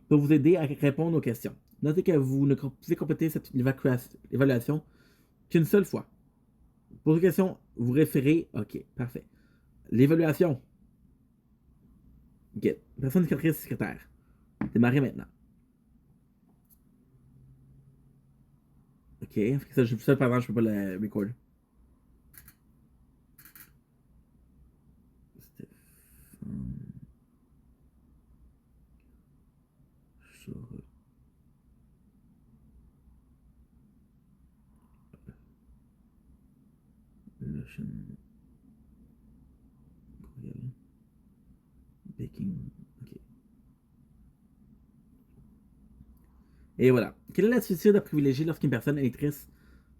pour vous aider à répondre aux questions. Notez que vous ne pouvez compléter cette évaluation qu'une seule fois. Pour vos questions, vous référez. Ok, parfait. L'évaluation. Get. Personne secrétaire secrétaire. Démarrez maintenant. Ok, ça, par exemple, je peux pas le record. Lotion. Courriel. Baking. Ok. Et voilà. Quelle est l'attitude à privilégier lorsqu'une personne électrice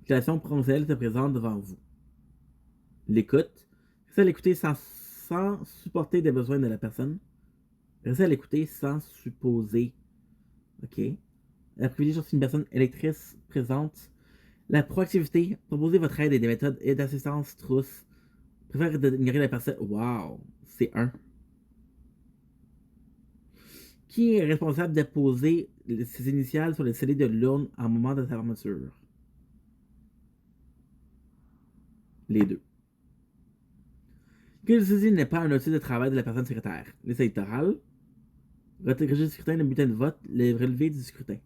relation prononcée se présente devant vous? L'écoute. Restez à l'écouter sans supporter des besoins de la personne. Restez à l'écouter sans supposer. Ok. La privilégier lorsqu'une personne électrice présente. La proactivité. Proposer votre aide et des méthodes d'assistance trousse. Préfère ignorer la personne. Wow. C'est un. Qui est responsable d'apposer ses initiales sur le scellé de l'urne en moment de sa fermeture? Les deux. Que le saisie n'est pas un outil de travail de la personne secrétaire. Liste électorale. Retirer du scrutin, le bulletin de vote, le relevé du scrutin.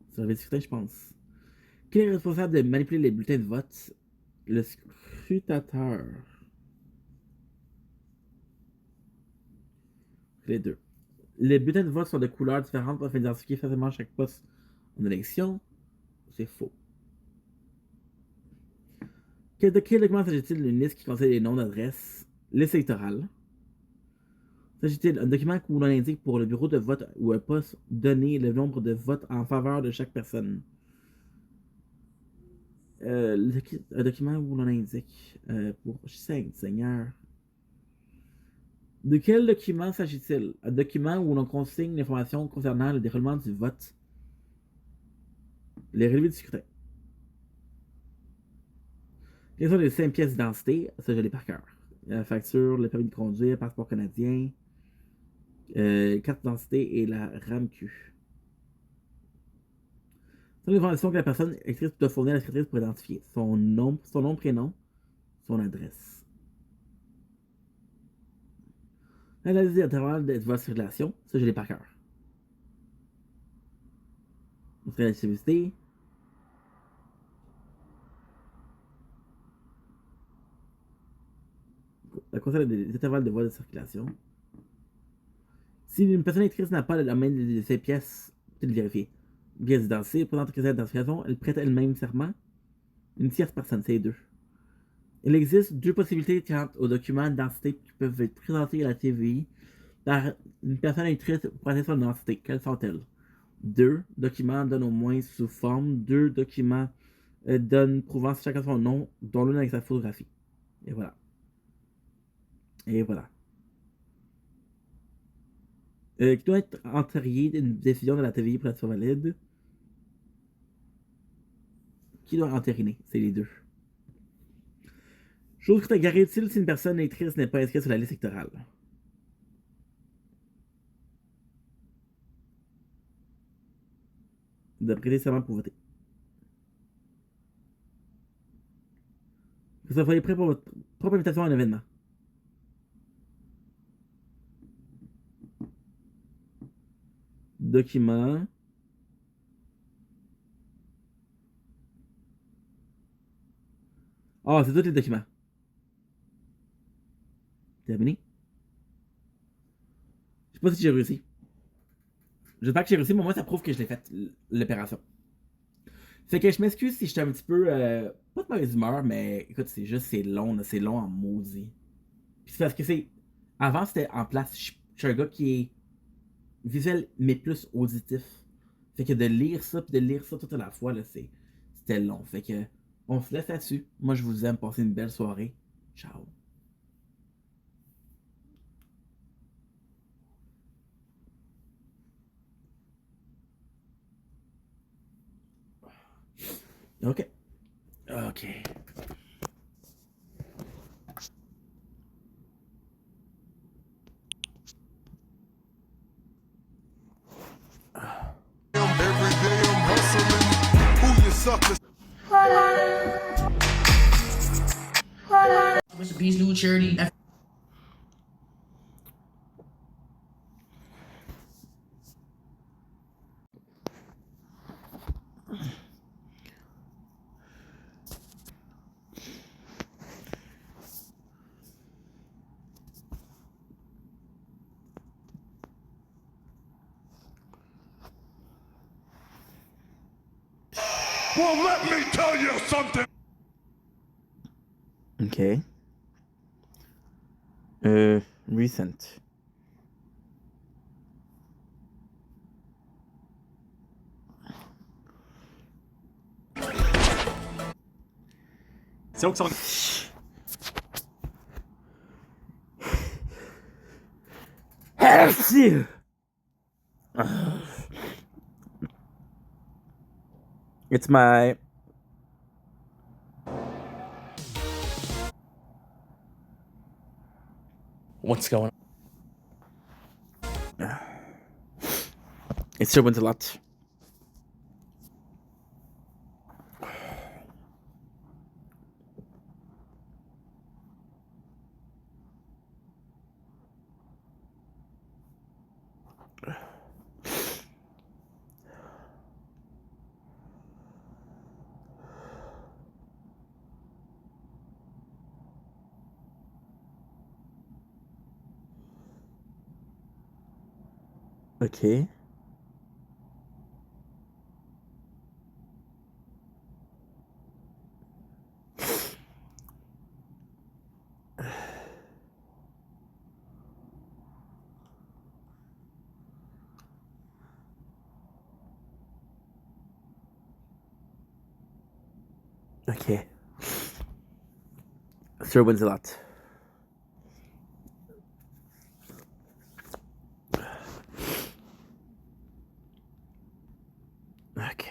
C'est le relevé du scrutin, je pense. Qui est responsable de manipuler les bulletins de vote? Le scrutateur. Les deux. Les bulletins de vote sont de couleurs différentes afin d'identifier facilement chaque poste en élection. C'est faux. De quel document s'agit-il d'une liste qui contient les noms d'adresses? Liste électorale. S'agit-il d'un document où l'on indique pour le bureau de vote ou un poste donné le nombre de votes en faveur de chaque personne? Un document où l'on indique pour Seigneur. De quel document s'agit-il? Un document où l'on consigne l'information concernant le déroulement du vote. Les relevés du scrutin. Quelles sont les 5 pièces d'identité? Ça, je l'ai par cœur. La facture, le permis de conduire, passeport canadien, carte d'identité et la RAMQ. C'est l'information que la personne électrice doit fournir à la secrétaire pour identifier son nom, prénom, son adresse. L'analyse d'intervalle de votre circulation, ça je l'ai par cœur. Notre éligibilité. La concerne des intervalles de voie de circulation. Si une personne électrice n'a pas la main de ses pièces, c'est de vérifier. Pièce d'identité, présente que cette identification, elle prête elle-même serment. Une tierce personne, c'est les deux. Il existe deux possibilités quant aux documents d'identité qui peuvent être présentés à la TVI par une personne électrice pour attester son identité. Quelles sont-elles? 2 documents donnent au moins sous forme. 2 documents donnent prouvant chacun son nom, dont l'un avec sa photographie. Et voilà. Et voilà. Qui doit être antérieur d'une décision de la TVI pour être valide. Qui doit entériner? C'est les deux. Chose que garantit si une personne électrice n'est pas inscrite sur la liste électorale. De prêter serment pour voter. Que vous soyez prêt pour votre propre invitation à un événement. Document. Ah, c'est tous les documents. Terminé. Je sais pas si j'ai réussi. J'espère que j'ai réussi, mais moi ça prouve que je l'ai fait, l'opération. Fait que je m'excuse si j'étais un petit peu. Pas de mauvaise humeur, mais écoute, c'est juste, c'est long en maudit. Puis c'est parce que c'est. Avant, c'était en place. Je suis un gars qui est visuel, mais plus auditif. Fait que de lire ça, puis de lire ça tout à la fois, là, c'était long. Fait que, on se laisse là-dessus. Moi, je vous aime. Passez une belle soirée. Ciao. Ok. Ok. Every day I'm hustling. Who you suckers? Mr. Beast new charity. Well, let me tell you something. Okay. Recent. C'est donc It's my What's going on? It still wins a lot. Okay. Okay. Still wins a lot. Okay.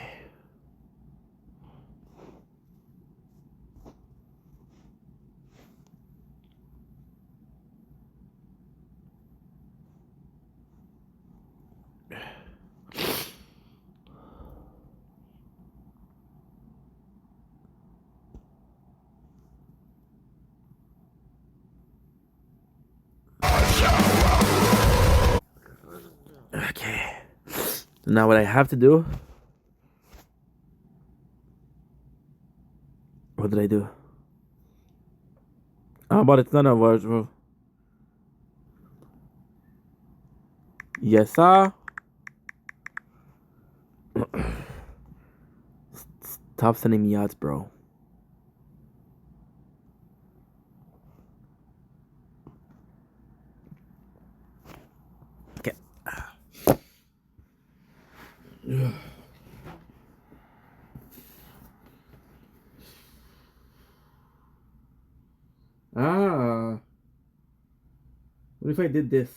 Okay. Now what I have to do. What did I do? Oh, but it's none of ours, bro. Yes, sir. Stop sending me ads, bro. Okay. Ah. What if I did this?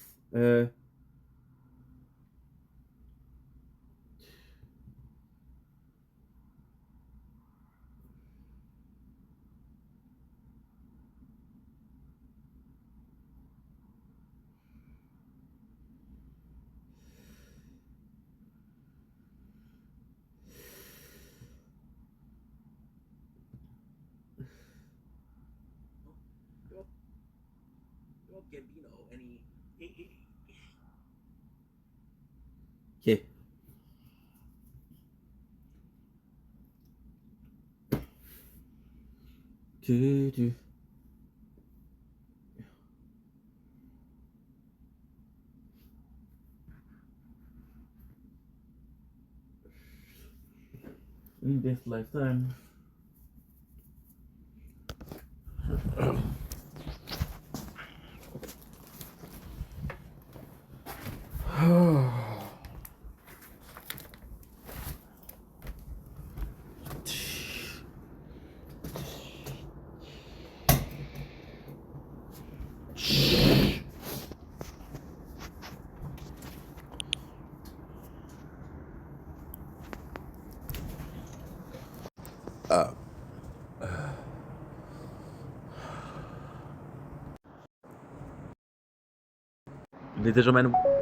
Gambino, any. Okay. Do. In this lifetime. Ladies and gentlemen,